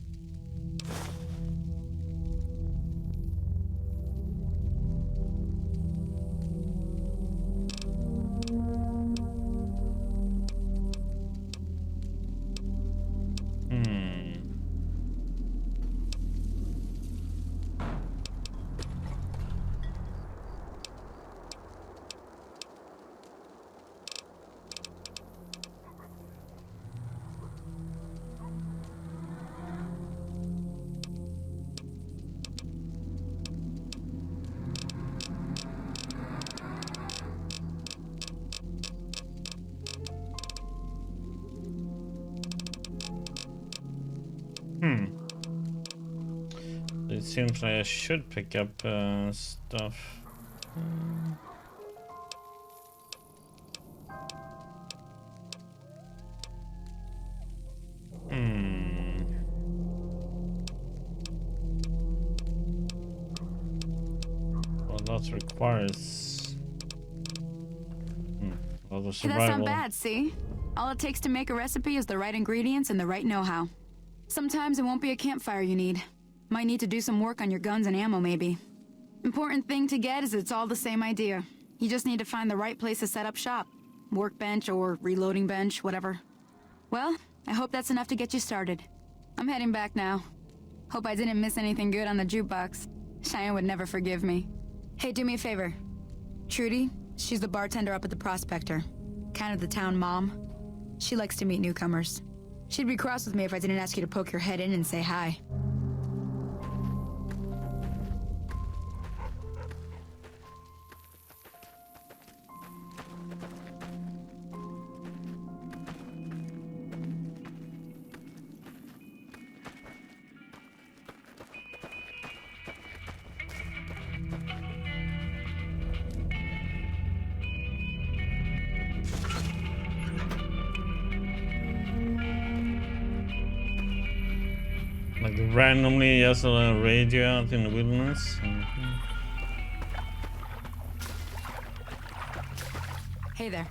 It seems like I should pick up stuff. Well, that requires a lot of Hey, that's survival. not bad, see? All it takes to make a recipe is the right ingredients and the right know-how. Sometimes it won't be a campfire you need. Might need to do some work on your guns and ammo, maybe. Important thing to get is it's all the same idea. You just need to find the right place to set up shop. Workbench or reloading bench, whatever. Well, I hope that's enough to get you started. I'm heading back now. Hope I didn't miss anything good on the jukebox. Cheyenne would never forgive me. Hey, do me a favor. Trudy, she's the bartender up at the Prospector. Kind of the town mom. She likes to meet newcomers. She'd be cross with me if I didn't ask you to poke your head in and say hi. Like randomly just a radio out in the wilderness. Hey there.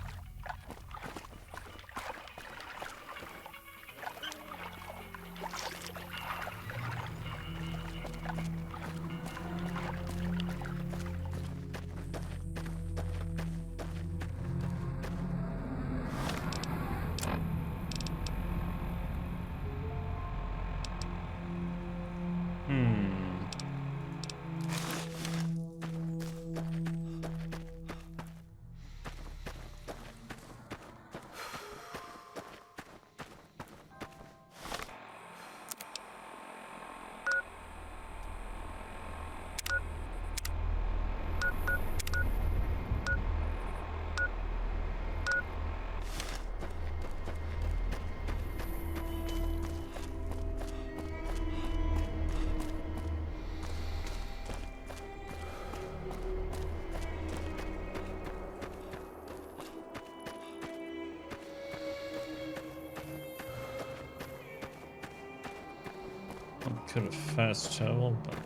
Could have fast traveled, but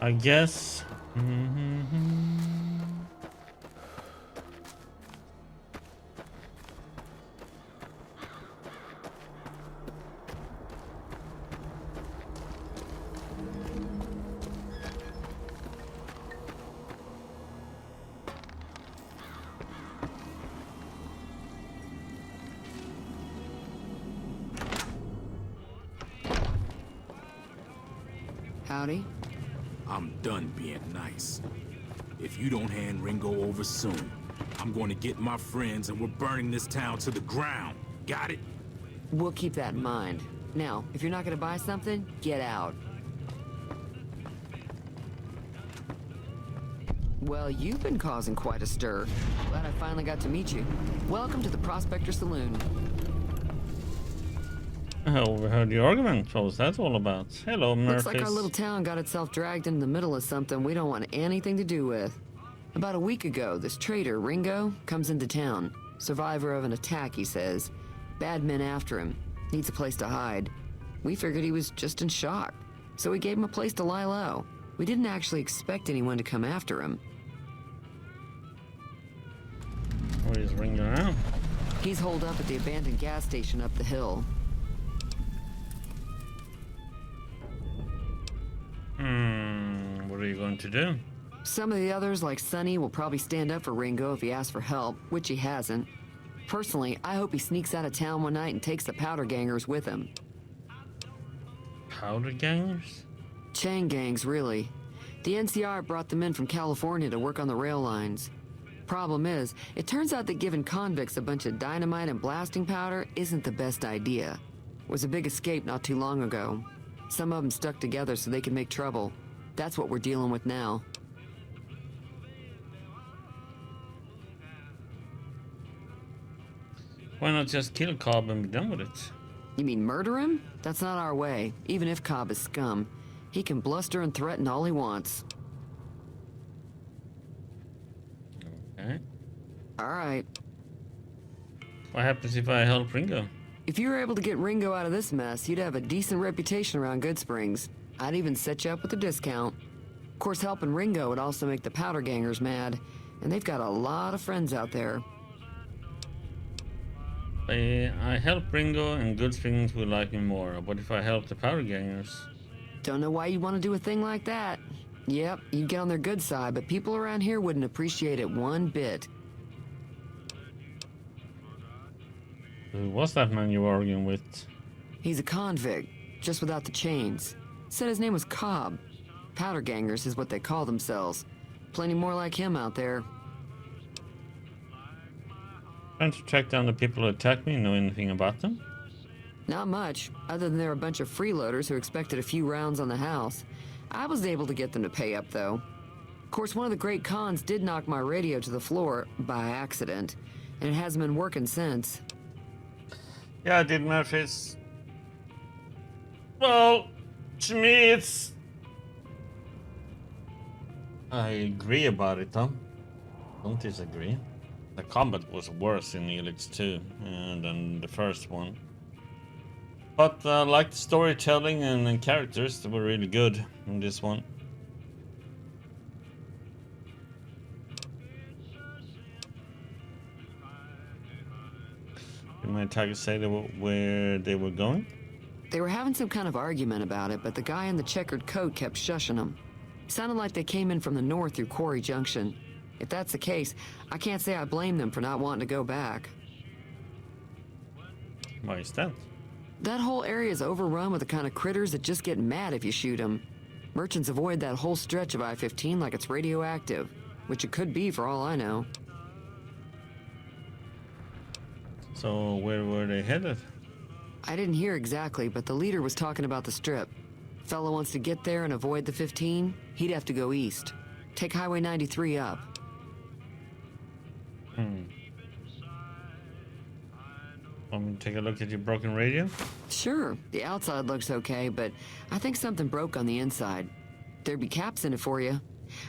I guess. Howdy. I'm done being nice. If you don't hand Ringo over soon, I'm going to get my friends and we're burning this town to the ground. Got it? We'll keep that in mind. Now, if you're not gonna buy something, get out. Well, you've been causing quite a stir. Glad I finally got to meet you. Welcome to the Prospector Saloon. I overheard the argument. What was that all about? Hello, Murphys. Looks like our little town got itself dragged into the middle of something we don't want anything to do with. About a week ago, this traitor, Ringo, comes into town. Survivor of an attack, he says. Bad men after him. Needs a place to hide. We figured he was just in shock, so we gave him a place to lie low. We didn't actually expect anyone to come after him. Where is Ringo now? He's holed up at the abandoned gas station up the hill. What are you going to do? Some of the others, like Sonny, will probably stand up for Ringo if he asks for help, which he hasn't. Personally, I hope he sneaks out of town one night and takes the powder gangers with him. Powder gangers? Chain gangs, really. The NCR brought them in from California to work on the rail lines. Problem is, it turns out that giving convicts a bunch of dynamite and blasting powder isn't the best idea. It was a big escape not too long ago. Some of them stuck together so they could make trouble. That's what we're dealing with now. Why not just kill Cobb and be done with it? You mean murder him? That's not our way, even if Cobb is scum. He can bluster and threaten all he wants. Okay. All right. What happens if I help Ringo? If you were able to get Ringo out of this mess, you'd have a decent reputation around Goodsprings. I'd even set you up with a discount. Of course, helping Ringo would also make the powder gangers mad, and they've got a lot of friends out there. I help Ringo and Goodsprings will like me more. What if I help the powder gangers? Don't know why you want to do a thing like that. Yep, you'd get on their good side, but people around here wouldn't appreciate it one bit. Who was that man you were arguing with? He's a convict, just without the chains. Said his name was Cobb. Powder gangers is what they call themselves. Plenty more like him out there. Trying to track down the people who attacked me. Know anything about them? Not much, other than they're a bunch of freeloaders who expected a few rounds on the house. I was able to get them to pay up, though. Of course, one of the great cons did knock my radio to the floor by accident, and it hasn't been working since. Yeah, I did, Murphys. Well, to me, it's... I agree about it, Tom. Don't disagree. The combat was worse in Helix 2 than the first one. But like the storytelling and characters, they were really good in this one. Did my attackers say where they were going? They were having some kind of argument about it, but the guy in the checkered coat kept shushing them. Sounded like they came in from the north through Quarry Junction. If that's the case, I can't say I blame them for not wanting to go back. Why is that? That whole area is overrun with the kind of critters that just get mad if you shoot them. Merchants avoid that whole stretch of I-15 like it's radioactive, which it could be for all I know. So where were they headed? I didn't hear exactly, but the leader was talking about the strip. Fellow wants to get there and avoid the 15, he'd have to go east. Take Highway 93 up. Want me to take a look at your broken radio? Sure, the outside looks okay, but I think something broke on the inside. There'd be caps in it for you.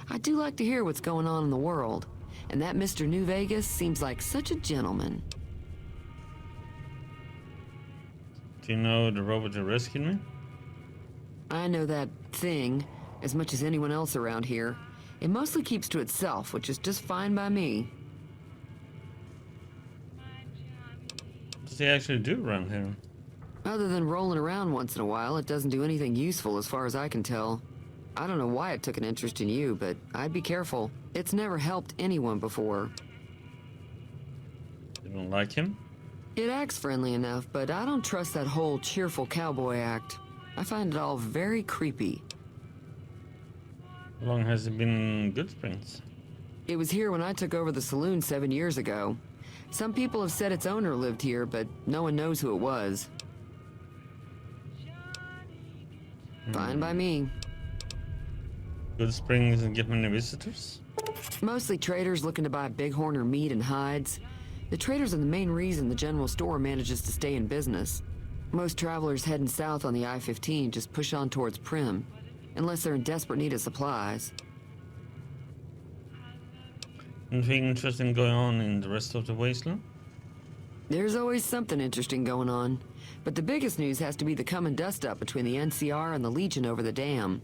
I do like to hear what's going on in the world, and that Mr. New Vegas seems like such a gentleman. Do you know the robot that rescued me? I know that thing as much as anyone else around here. It mostly keeps to itself, which is just fine by me. What does he actually do around here? Other than rolling around once in a while, it doesn't do anything useful as far as I can tell. I don't know why it took an interest in you, but I'd be careful. It's never helped anyone before. You don't like him? It acts friendly enough, but I don't trust that whole cheerful cowboy act. I find it all very creepy. How long has he been in Goodsprings? It was here when I took over the saloon 7 years ago. Some people have said its owner lived here, but no one knows who it was. Fine by me. Goodsprings doesn't get many visitors? Mostly traders looking to buy bighorn or meat and hides. The traders are the main reason the general store manages to stay in business. Most travelers heading south on the I-15 just push on towards Primm, unless they're in desperate need of supplies. Anything interesting going on in the rest of the wasteland? There's always something interesting going on, but the biggest news has to be the coming dust-up between the NCR and the Legion over the dam.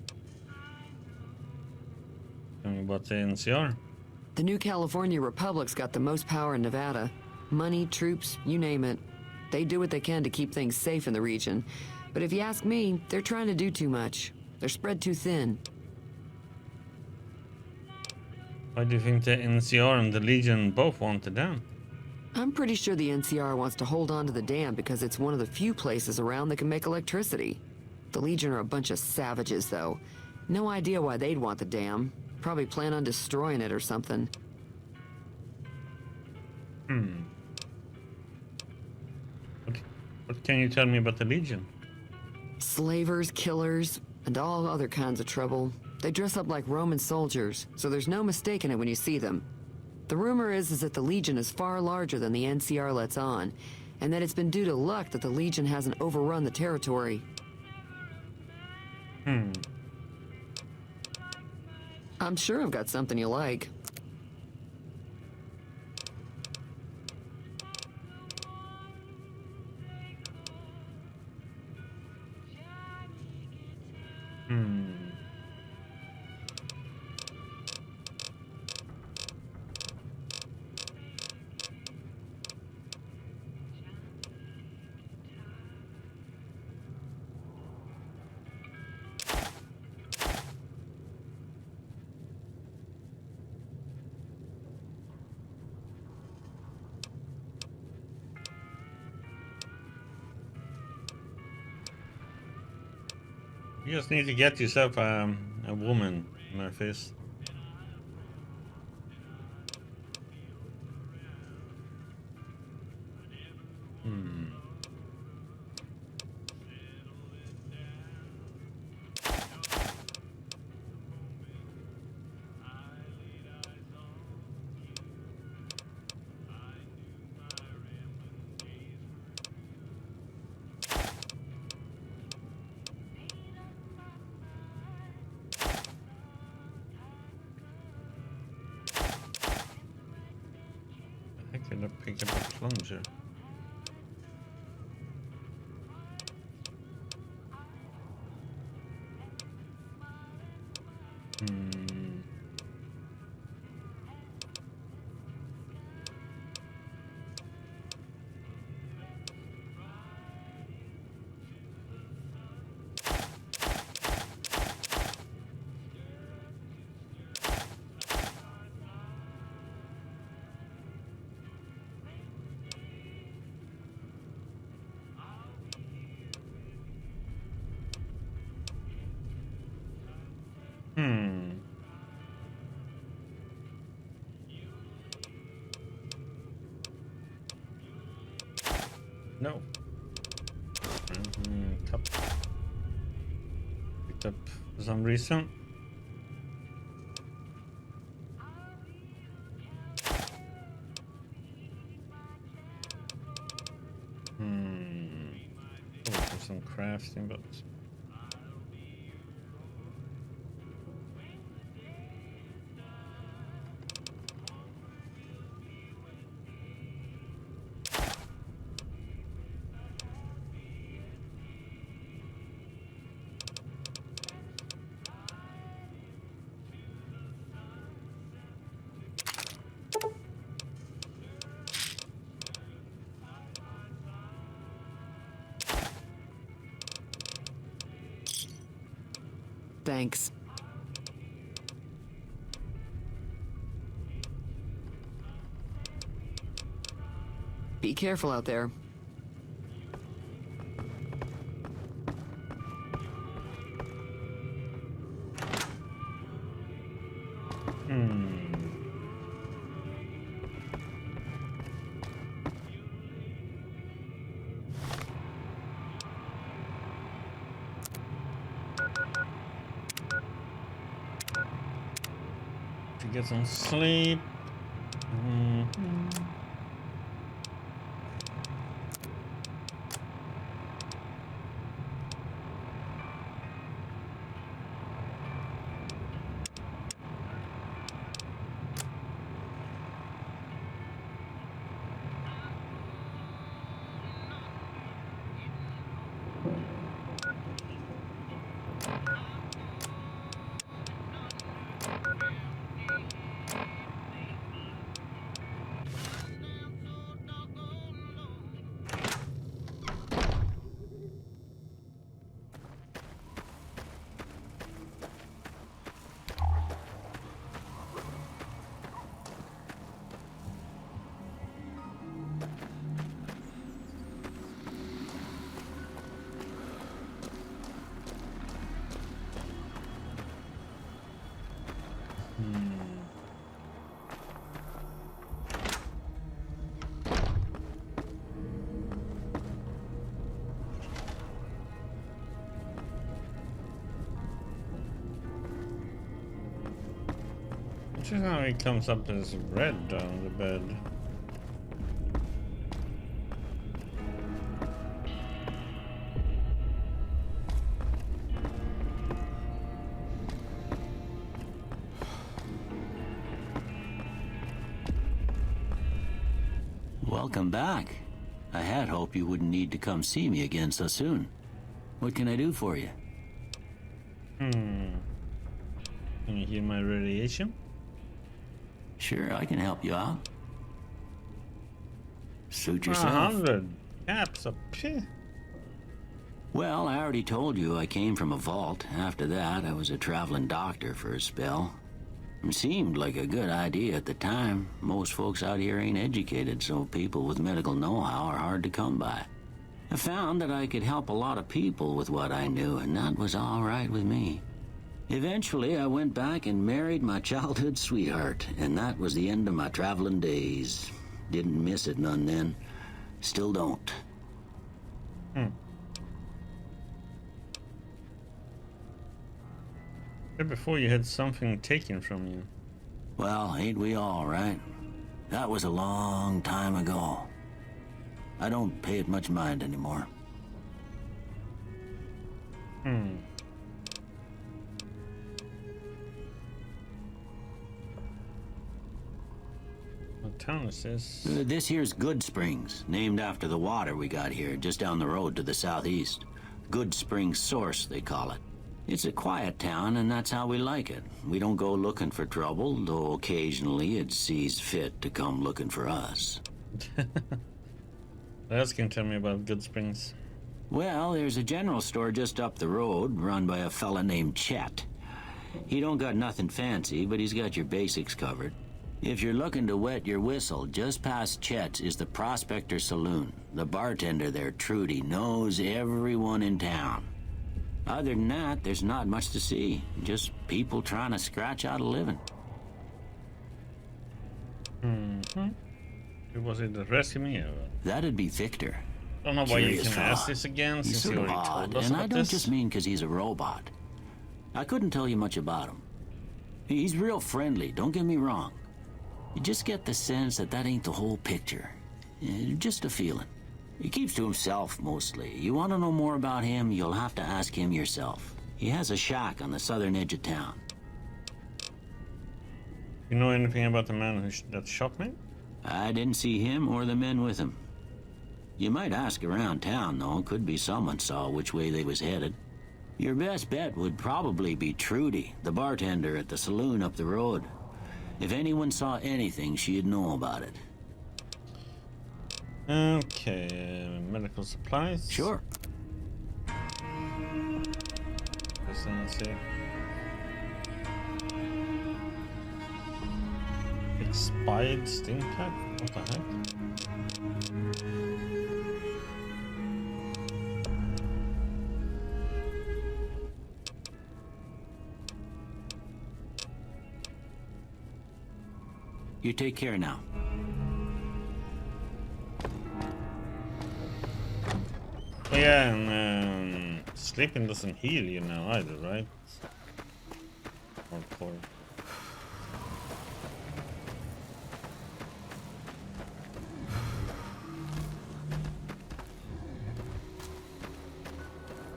Tell me about the NCR. The New California Republic's got the most power in Nevada. Money, troops, you name it. They do what they can to keep things safe in the region. But if you ask me, they're trying to do too much. They're spread too thin. Why do you think the NCR and the Legion both want the dam? I'm pretty sure the NCR wants to hold on to the dam because it's one of the few places around that can make electricity. The Legion are a bunch of savages, though. No idea why they'd want the dam. Probably plan on destroying it or something. What can you tell me about the Legion? Slavers, killers, and all other kinds of trouble. They dress up like Roman soldiers, so there's no mistaking it when you see them. The rumor is that the Legion is far larger than the NCR lets on, and that it's been due to luck that the Legion hasn't overrun the territory. I'm sure I've got something you like. You just need to get yourself a woman, Murphys. I could have picked up a plunger. No. Cup. Picked up for some reason. Oh, some crafting, but Thanks. Be careful out there. To get some sleep. Just how he comes up as red on the bed. Welcome back. I had hoped you wouldn't need to come see me again so soon. What can I do for you? Can you hear my radiation? Sure, I can help you out. Suit yourself. 100 caps up. Well, I already told you I came from a vault. After that, I was a traveling doctor for a spell. It seemed like a good idea at the time. Most folks out here ain't educated, so people with medical know-how are hard to come by. I found that I could help a lot of people with what I knew, and that was all right with me. Eventually, I went back and married my childhood sweetheart, and that was the end of my traveling days. Didn't miss it none then. Still don't. Before you had something taken from you. Well, ain't we all, right? That was a long time ago. I don't pay it much mind anymore. What town is this? This here's Good Springs, named after the water we got here, just down the road to the southeast. Good Springs Source, they call it. It's a quiet town, and that's how we like it. We don't go looking for trouble, though occasionally it sees fit to come looking for us. Let's can tell me about Good Springs. Well, there's a general store just up the road, run by a fella named Chet. He don't got nothing fancy, but he's got your basics covered. If you're looking to wet your whistle, just past Chet's is the Prospector Saloon. The bartender there, Trudy, knows everyone in town. Other than that, there's not much to see. Just people trying to scratch out a living. Who was it that rescued me? That'd be Victor. Don't know why you Curious can fella. ask this again, He's since sort you of already odd, told us and about I don't this. just mean because he's a robot. I couldn't tell you much about him. He's real friendly, don't get me wrong. You just get the sense that that ain't the whole picture. Just a feeling. He keeps to himself, mostly. You want to know more about him, you'll have to ask him yourself. He has a shack on the southern edge of town. You know anything about the man who that shot me? I didn't see him or the men with him. You might ask around town, though. Could be someone saw which way they was headed. Your best bet would probably be Trudy, the bartender at the saloon up the road. If anyone saw anything, she'd know about it. Okay, medical supplies. Sure. Let's see. Expired sting pack? What the heck? You take care now. Oh yeah, and sleeping doesn't heal you now either, right? Or poor.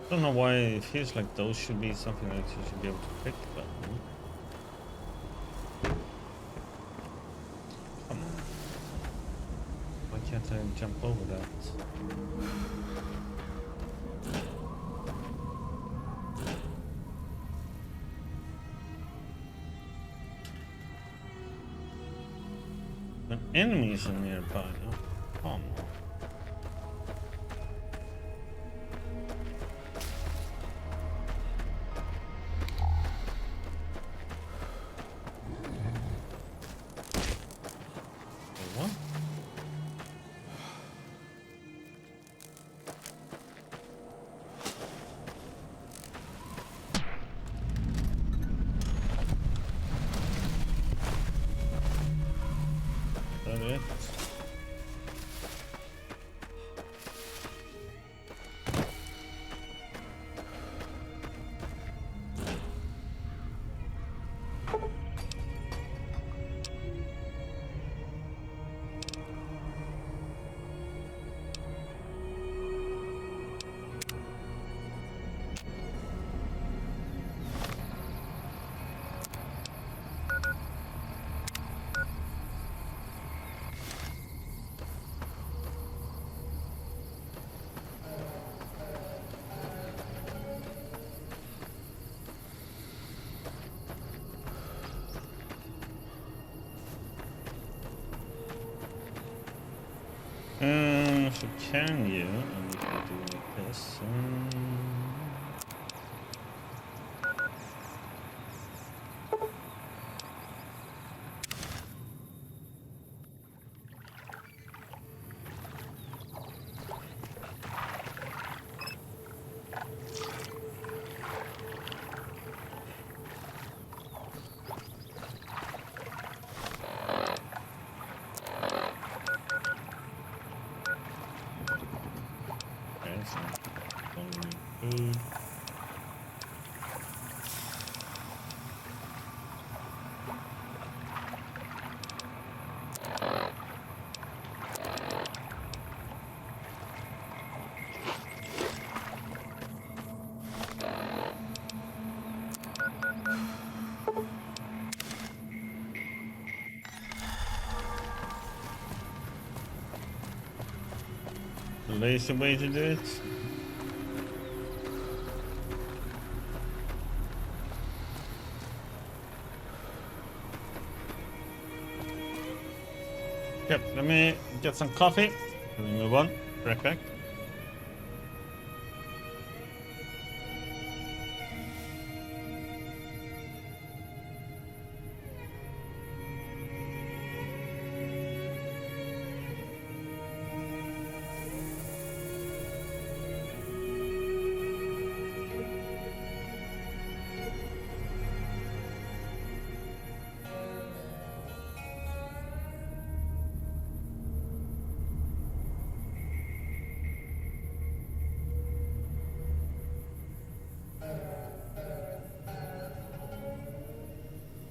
I don't know why it feels like those should be something that you should be able to pick, but come on. Why can't I jump over that? The enemies are nearby. Oh, come on. What? Is that it? So can you? And we can do like this. The lazy way to do it. Yep, let me get some coffee. Let me move on. Right back.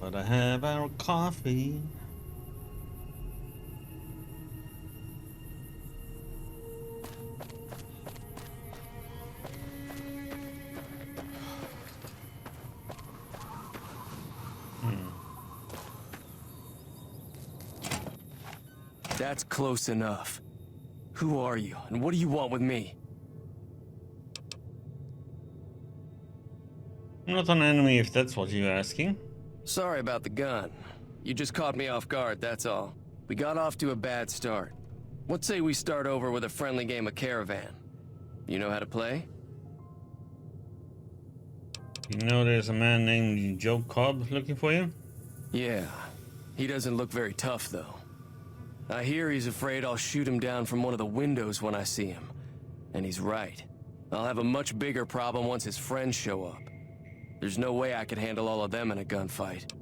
But I have our coffee. That's close enough. Who are you, and what do you want with me? I'm not an enemy if that's what you're asking. Sorry about the gun. You just caught me off guard, that's all. We got off to a bad start. What say we start over with a friendly game of Caravan? You know how to play? You know there's a man named Joe Cobb looking for you? Yeah. He doesn't look very tough, though. I hear he's afraid I'll shoot him down from one of the windows when I see him. And he's right. I'll have a much bigger problem once his friends show up. There's no way I could handle all of them in a gunfight.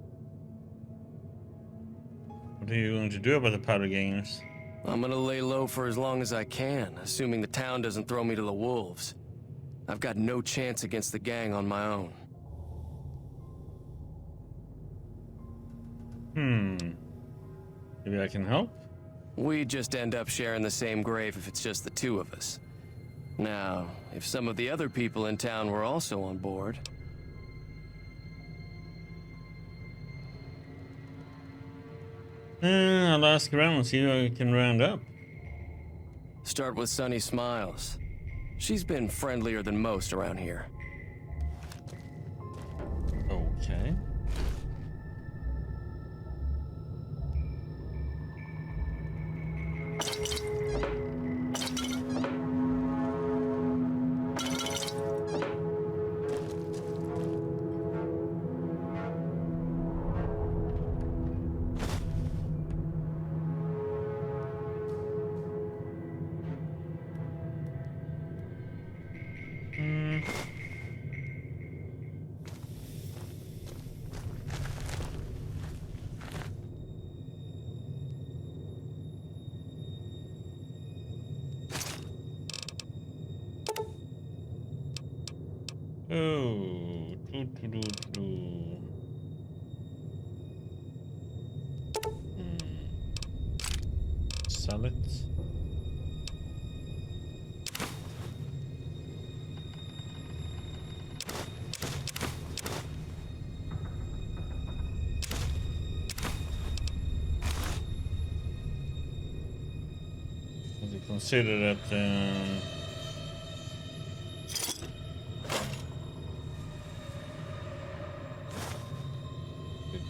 What are you going to do about the powder gangers? I'm gonna lay low for as long as I can, assuming the town doesn't throw me to the wolves. I've got no chance against the gang on my own. Maybe I can help? We just end up sharing the same grave if it's just the two of us. Now, if some of the other people in town were also on board... I'll ask around and see who I can round up. Start with Sunny Smiles. She's been friendlier than most around here. Okay. Sell it. Would you consider that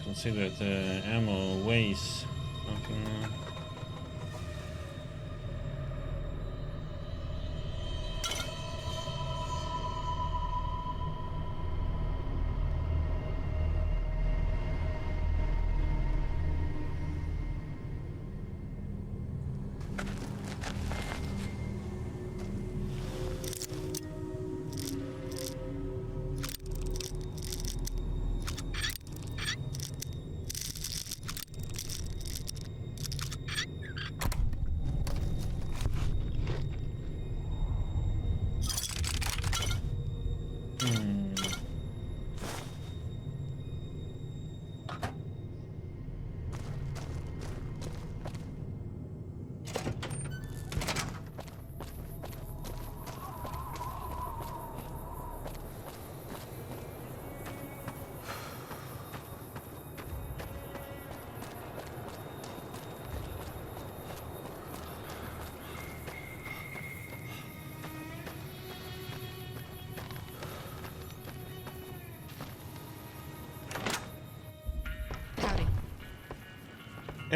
consider that ammo weighs something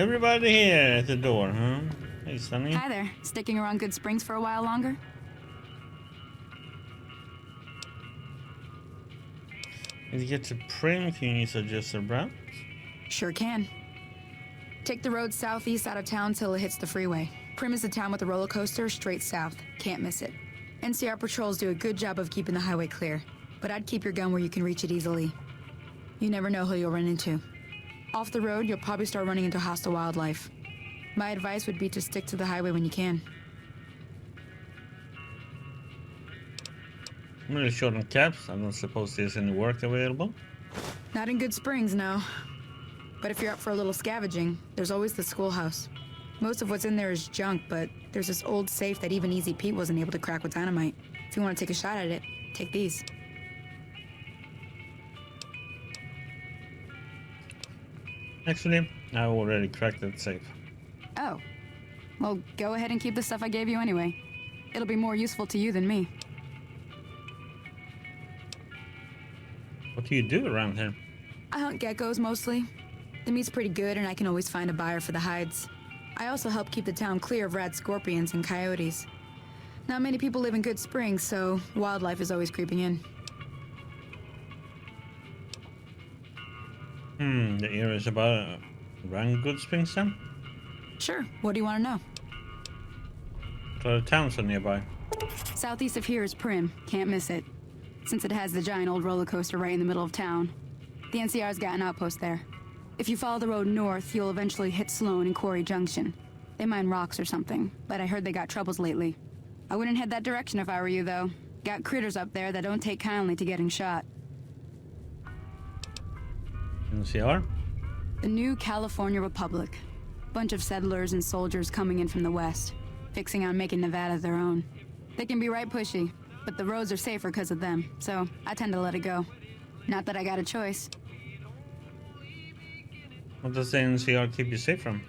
Everybody here at the door, huh? Hey, Sonny. Hi there. Sticking around Good Springs for a while longer? Did you get to Prim? Can you suggest a route? Sure can. Take the road southeast out of town till it hits the freeway. Prim is the town with the roller coaster straight south. Can't miss it. NCR patrols do a good job of keeping the highway clear, but I'd keep your gun where you can reach it easily. You never know who you'll run into. Off the road, you'll probably start running into hostile wildlife. My advice would be to stick to the highway when you can. I'm really short on caps. I don't suppose there's any work available. Not in Good Springs, no. But if you're up for a little scavenging, there's always the schoolhouse. Most of what's in there is junk, but there's this old safe that even Easy Pete wasn't able to crack with dynamite. If you want to take a shot at it, take these. Actually, I already cracked that safe. Oh. Well, go ahead and keep the stuff I gave you anyway. It'll be more useful to you than me. What do you do around here? I hunt geckos mostly. The meat's pretty good and I can always find a buyer for the hides. I also help keep the town clear of rad scorpions and coyotes. Not many people live in Good Springs, so wildlife is always creeping in. The area is about around Good Springs then? Sure, what do you want to know? What other towns are nearby? Southeast of here is Prim, can't miss it. Since it has the giant old roller coaster right in the middle of town. The NCR's got an outpost there. If you follow the road north, you'll eventually hit Sloan and Quarry Junction. They mine rocks or something, but I heard they got troubles lately. I wouldn't head that direction if I were you, though. Got critters up there that don't take kindly to getting shot. NCR? The New California Republic. Bunch of settlers and soldiers coming in from the west, fixing on making Nevada their own. They can be right pushy, but the roads are safer because of them, so I tend to let it go. Not that I got a choice. What does the NCR keep you safe from?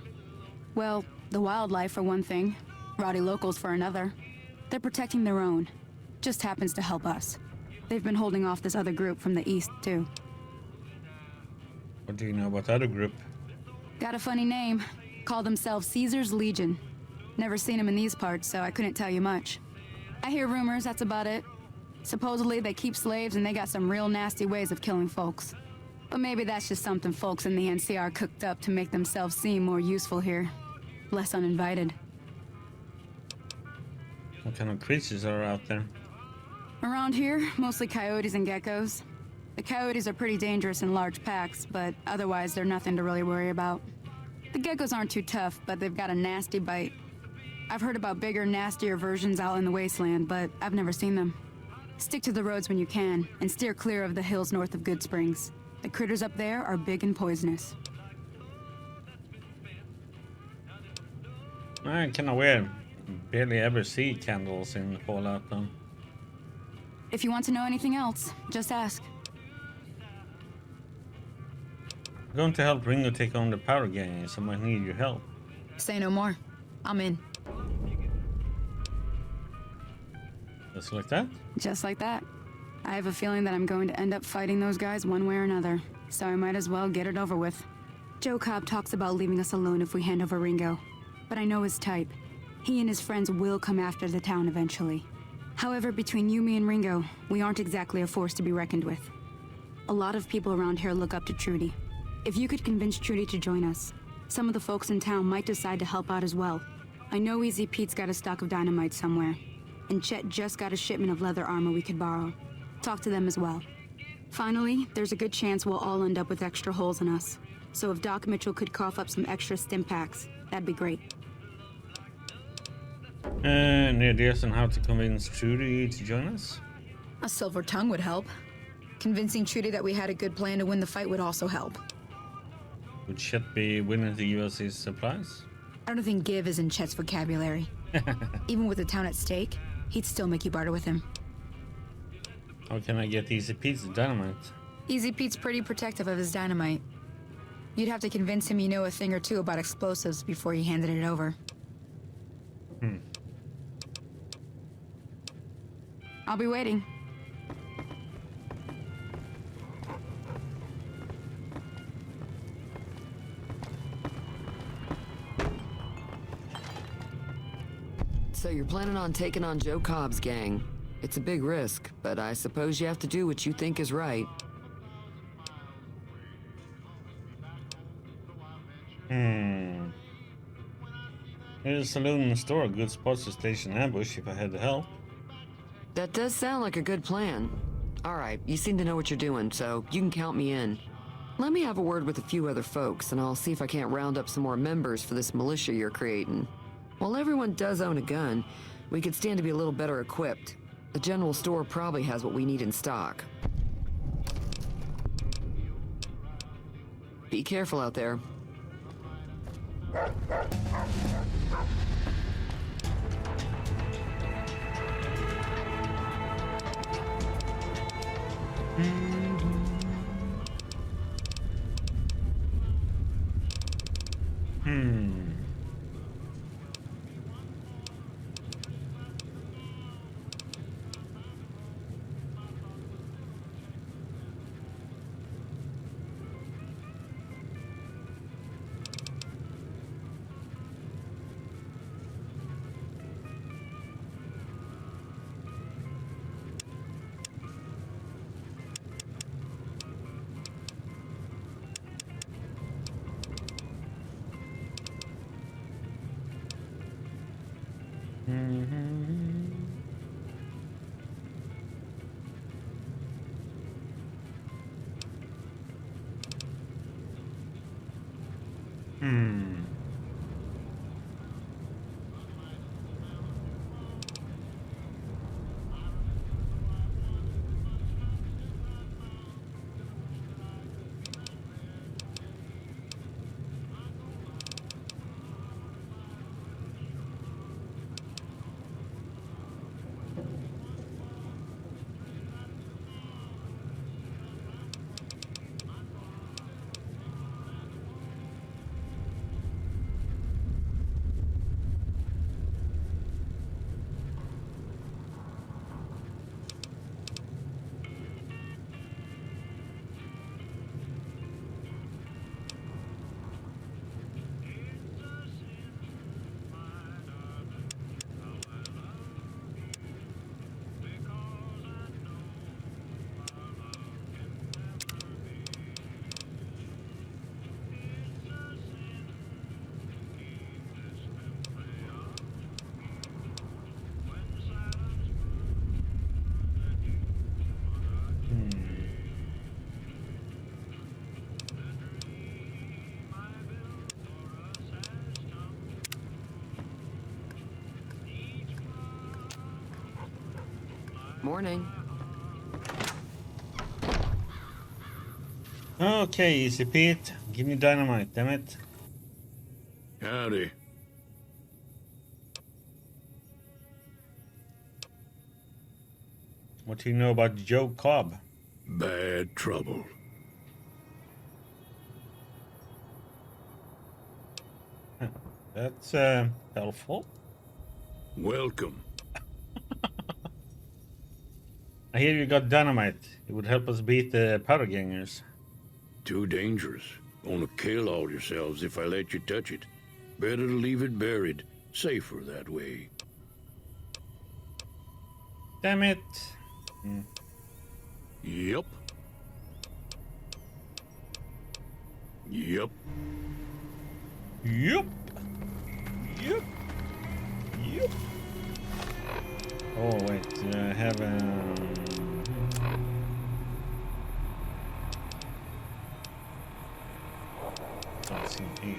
Well, the wildlife for one thing, rowdy locals for another. They're protecting their own. Just happens to help us. They've been holding off this other group from the east, too. What do you know about the other group? Got a funny name. Call themselves Caesar's Legion. Never seen them in these parts, so I couldn't tell you much. I hear rumors, that's about it. Supposedly they keep slaves and they got some real nasty ways of killing folks. But maybe that's just something folks in the NCR cooked up to make themselves seem more useful here. Less uninvited. What kind of creatures are out there? Around here, mostly coyotes and geckos. The coyotes are pretty dangerous in large packs, but otherwise they're nothing to really worry about. The geckos aren't too tough, but they've got a nasty bite. I've heard about bigger, nastier versions out in the wasteland, but I've never seen them. Stick to the roads when you can, and steer clear of the hills north of Good Springs. The critters up there are big and poisonous. I kinda weird. Barely ever see candles in Fallout though. If you want to know anything else, just ask. I'm going to help Ringo take on the Powder Gang, so I might need your help. Say no more. I'm in. Just like that? Just like that. I have a feeling that I'm going to end up fighting those guys one way or another, so I might as well get it over with. Joe Cobb talks about leaving us alone if we hand over Ringo, but I know his type. He and his friends will come after the town eventually. However, between you, me, and Ringo, we aren't exactly a force to be reckoned with. A lot of people around here look up to Trudy. If you could convince Trudy to join us, some of the folks in town might decide to help out as well. I know Easy Pete's got a stock of dynamite somewhere, and Chet just got a shipment of leather armor we could borrow. Talk to them as well. Finally, there's a good chance we'll all end up with extra holes in us. So if Doc Mitchell could cough up some extra stim packs, that'd be great. Any ideas on how to convince Trudy to join us? A silver tongue would help. Convincing Trudy that we had a good plan to win the fight would also help. Would Chet be willing to give us his supplies? I don't think give is in Chet's vocabulary. Even with the town at stake, he'd still make you barter with him. How can I get Easy Pete's dynamite? Easy Pete's pretty protective of his dynamite. You'd have to convince him you know a thing or two about explosives before you handed it over. I'll be waiting. So you're planning on taking on Joe Cobb's gang. It's a big risk, but I suppose you have to do what you think is right. Here's a saloon and store. Good spots to station ambush if I had the help. That does sound like a good plan. Alright, you seem to know what you're doing, so you can count me in. Let me have a word with a few other folks, and I'll see if I can't round up some more members for this militia you're creating. While everyone does own a gun, we could stand to be a little better equipped. The general store probably has what we need in stock. Be careful out there. Morning. Okay, Easy Pete. Give me dynamite, damn it. Howdy. What do you know about Joe Cobb? Bad trouble. That's helpful. Welcome. I hear you got dynamite. It would help us beat the powder gangers. Too dangerous. Gonna kill all yourselves if I let you touch it. Better to leave it buried. Safer that way. Damn it. Yep. Yep. Yep. Yep. Yep. Oh wait, I have don't see me.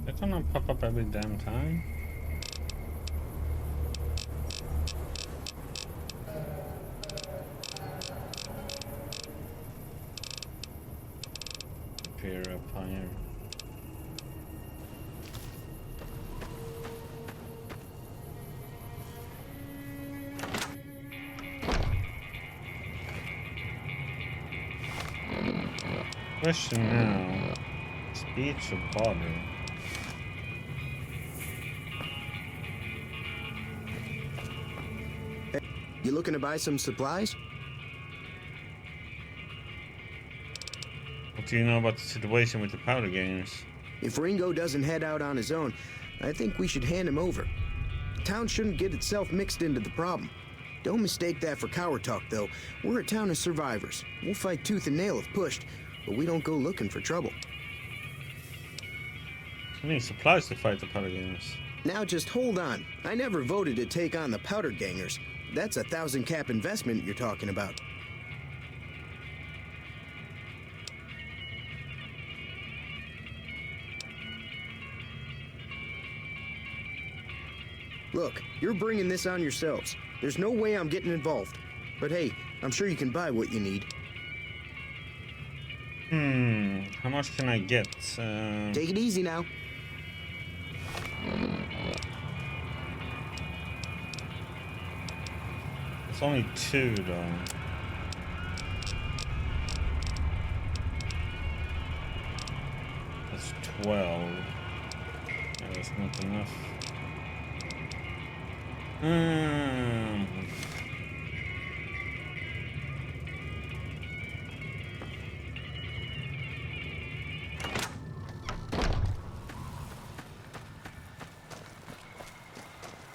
It's gonna pop up every damn time. Appear up higher. Question now. Speech or barter? You looking to buy some supplies? What do you know about the situation with the powder gangers? If Ringo doesn't head out on his own, I think we should hand him over. Town shouldn't get itself mixed into the problem. Don't mistake that for coward talk, though. We're a town of survivors. We'll fight tooth and nail if pushed, but we don't go looking for trouble. I need supplies to fight the powder gangers. Now just hold on. I never voted to take on the powder gangers. That's a 1,000 cap investment you're talking about. Look, you're bringing this on yourselves. There's no way I'm getting involved. But hey, I'm sure you can buy what you need. How much can I get? Take it easy now. It's only 2 though. That's 12. Yeah, that's not enough.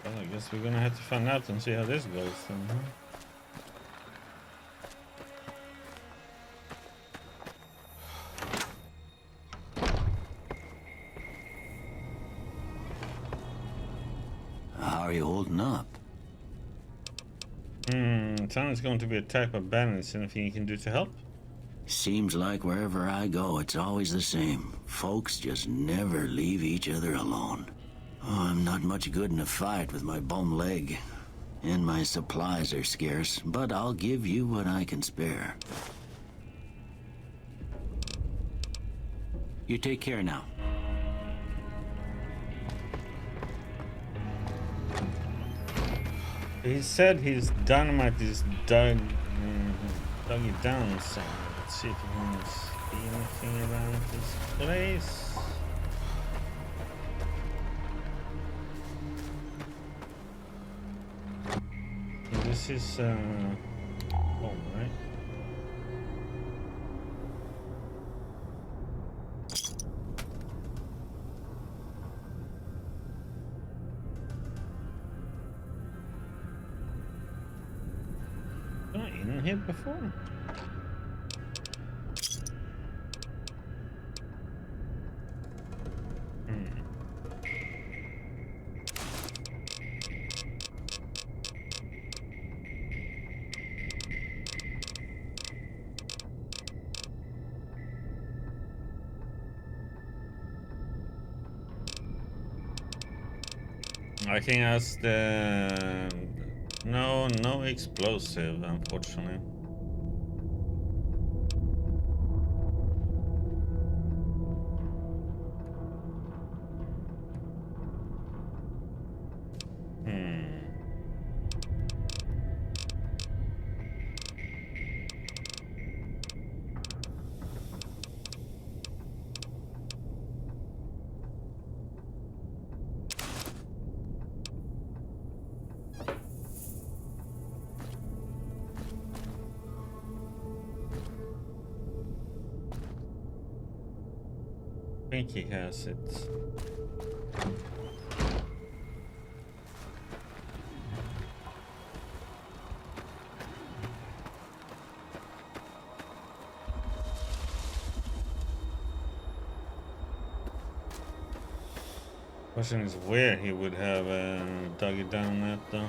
Well, I guess we're gonna have to find out and see how this goes then, huh? How are you holding up? Town is going to be attacked by bandits. Anything you can do to help? Seems like wherever I go, it's always the same. Folks just never leave each other alone. Oh, I'm not much good in a fight with my bum leg. And my supplies are scarce, but I'll give you what I can spare. You take care now. He said his dynamite is dug it down, so let's see if we can see anything around this place. This is home, right? Have I been in here before? I think that's the no explosive, unfortunately. I think he has it. Question is where he would have dug it down at though.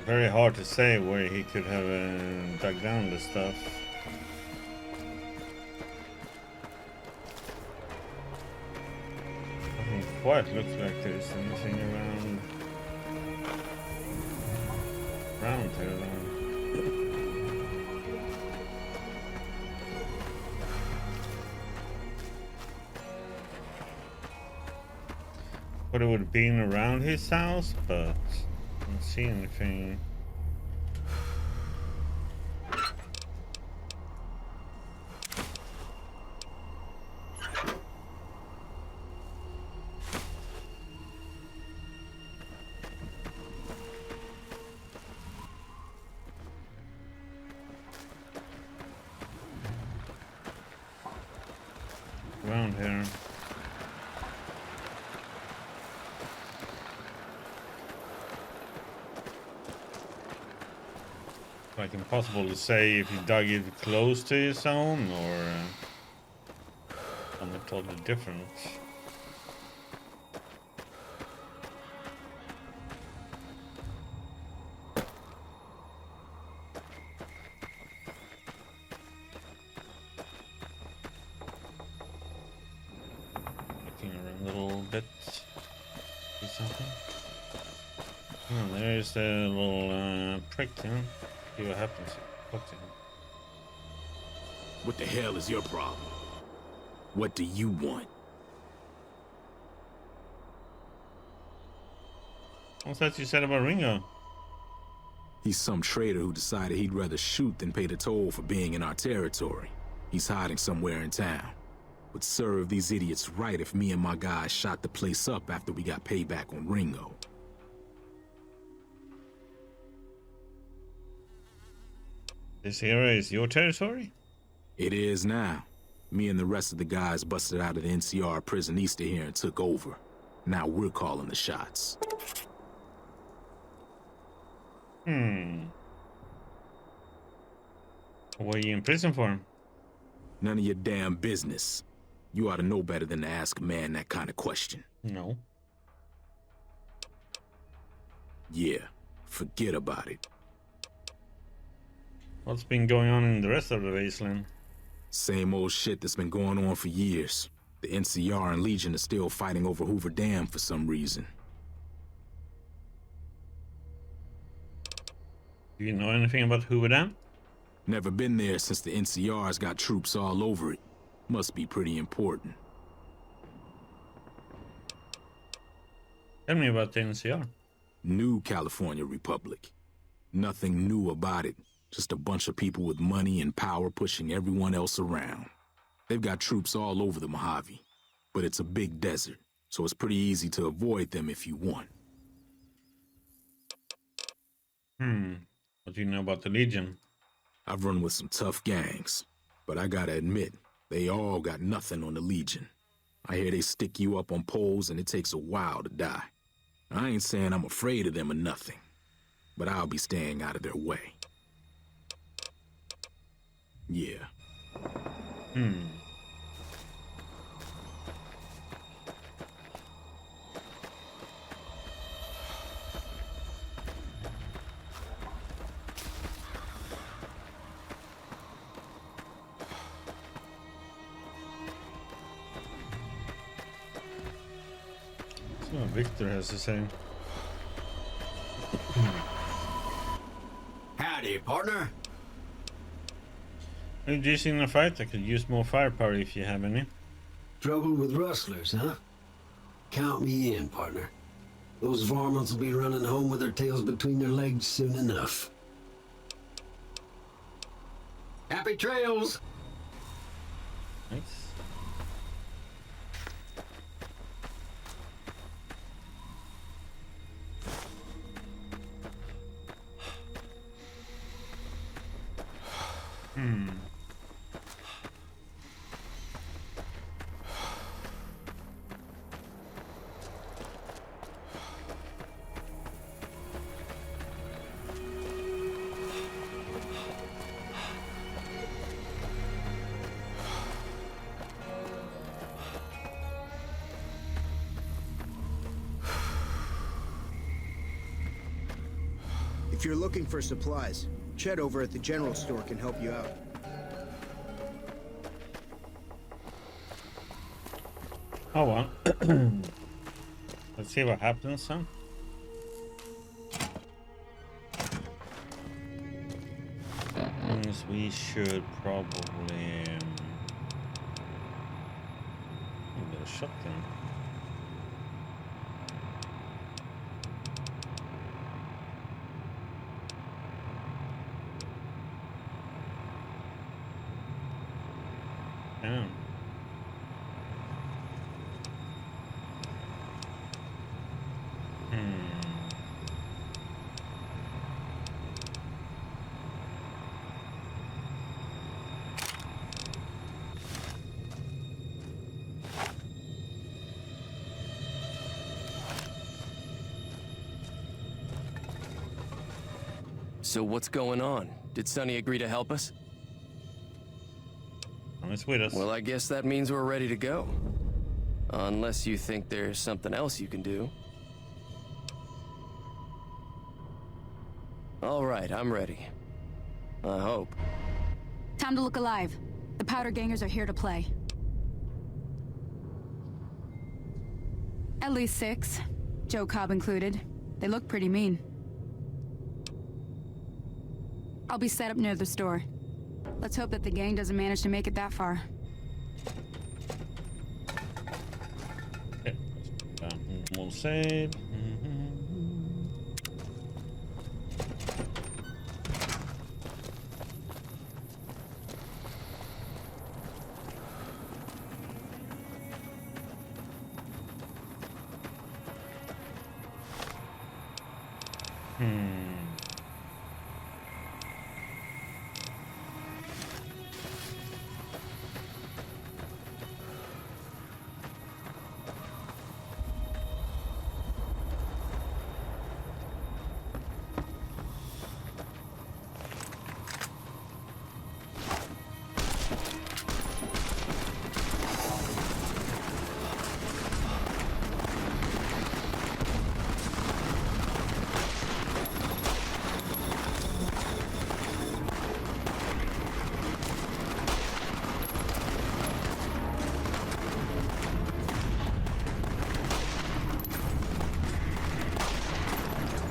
very hard to say where he could have dug down the stuff. Doesn't quite look like there's anything around here though. But it would have been around his house, but I don't see anything. Around here. Like impossible to say if he dug it close to his own or something totally different. Looking around a little bit. See something? Oh, there's the little prick, huh? See what happens. Talk to him. What the hell is your problem? What do you want? What's that you said about Ringo? He's some traitor who decided he'd rather shoot than pay the toll for being in our territory. He's hiding somewhere in town. Would serve these idiots right if me and my guys shot the place up after we got payback on Ringo. This area is your territory? It is now. Me and the rest of the guys busted out of the NCR prison east of here and took over. Now we're calling the shots. What are you in prison for? None of your damn business. You ought to know better than to ask a man that kind of question. No. Yeah, forget about it. What's been going on in the rest of the wasteland? Same old shit that's been going on for years. The NCR and Legion are still fighting over Hoover Dam for some reason. Do you know anything about Hoover Dam? Never been there since the NCR's got troops all over it. Must be pretty important. Tell me about the NCR. New California Republic. Nothing new about it. Just a bunch of people with money and power pushing everyone else around. They've got troops all over the Mojave. But it's a big desert, so it's pretty easy to avoid them if you want. What do you know about the Legion? I've run with some tough gangs, but I gotta admit, they all got nothing on the Legion. I hear they stick you up on poles and it takes a while to die. I ain't saying I'm afraid of them or nothing, but I'll be staying out of their way. Yeah. That's what Victor has to say. Howdy, partner. Reducing a fight, I could use more firepower if you have any. Trouble with rustlers, huh? Count me in, partner. Those varmints will be running home with their tails between their legs soon enough. Happy trails! Nice. If you're looking for supplies, Chet over at the general store can help you out. Oh well. Let's see what happens then. Means we should probably get a shotgun. Damn. So what's going on? Did Sonny agree to help us? It's with us. Well, I guess that means we're ready to go. Unless you think there's something else you can do. All right, I'm ready. I hope. Time to look alive. The Powder Gangers are here to play. At least 6. Joe Cobb included. They look pretty mean. I'll be set up near the store. Let's hope that the gang doesn't manage to make it that far. Okay. We'll save.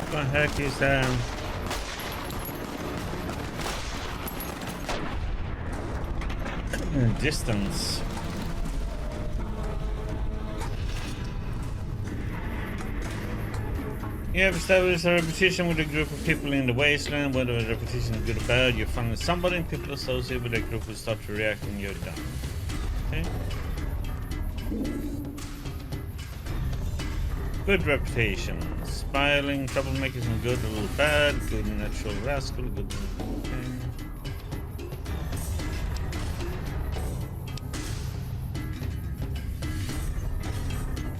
What the heck is that? Distance. You have established a repetition with a group of people in the wasteland. Whether the repetition is good or bad, you find somebody and people associated with that group will start to react when you're done. Okay. Good reputation. Smiling, troublemakers and good, a little bad, good natural rascal, good. Okay.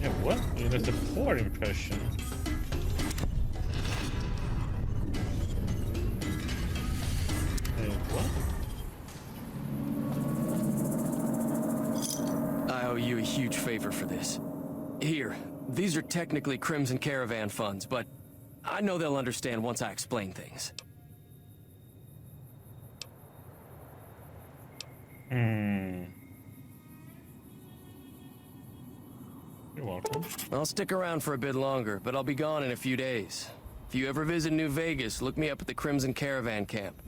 Yeah, what? That's a poor impression. I owe you a huge favor for this. Here, these are technically Crimson Caravan funds, but I know they'll understand once I explain things. You're welcome. I'll stick around for a bit longer, but I'll be gone in a few days. If you ever visit New Vegas, look me up at the Crimson Caravan camp.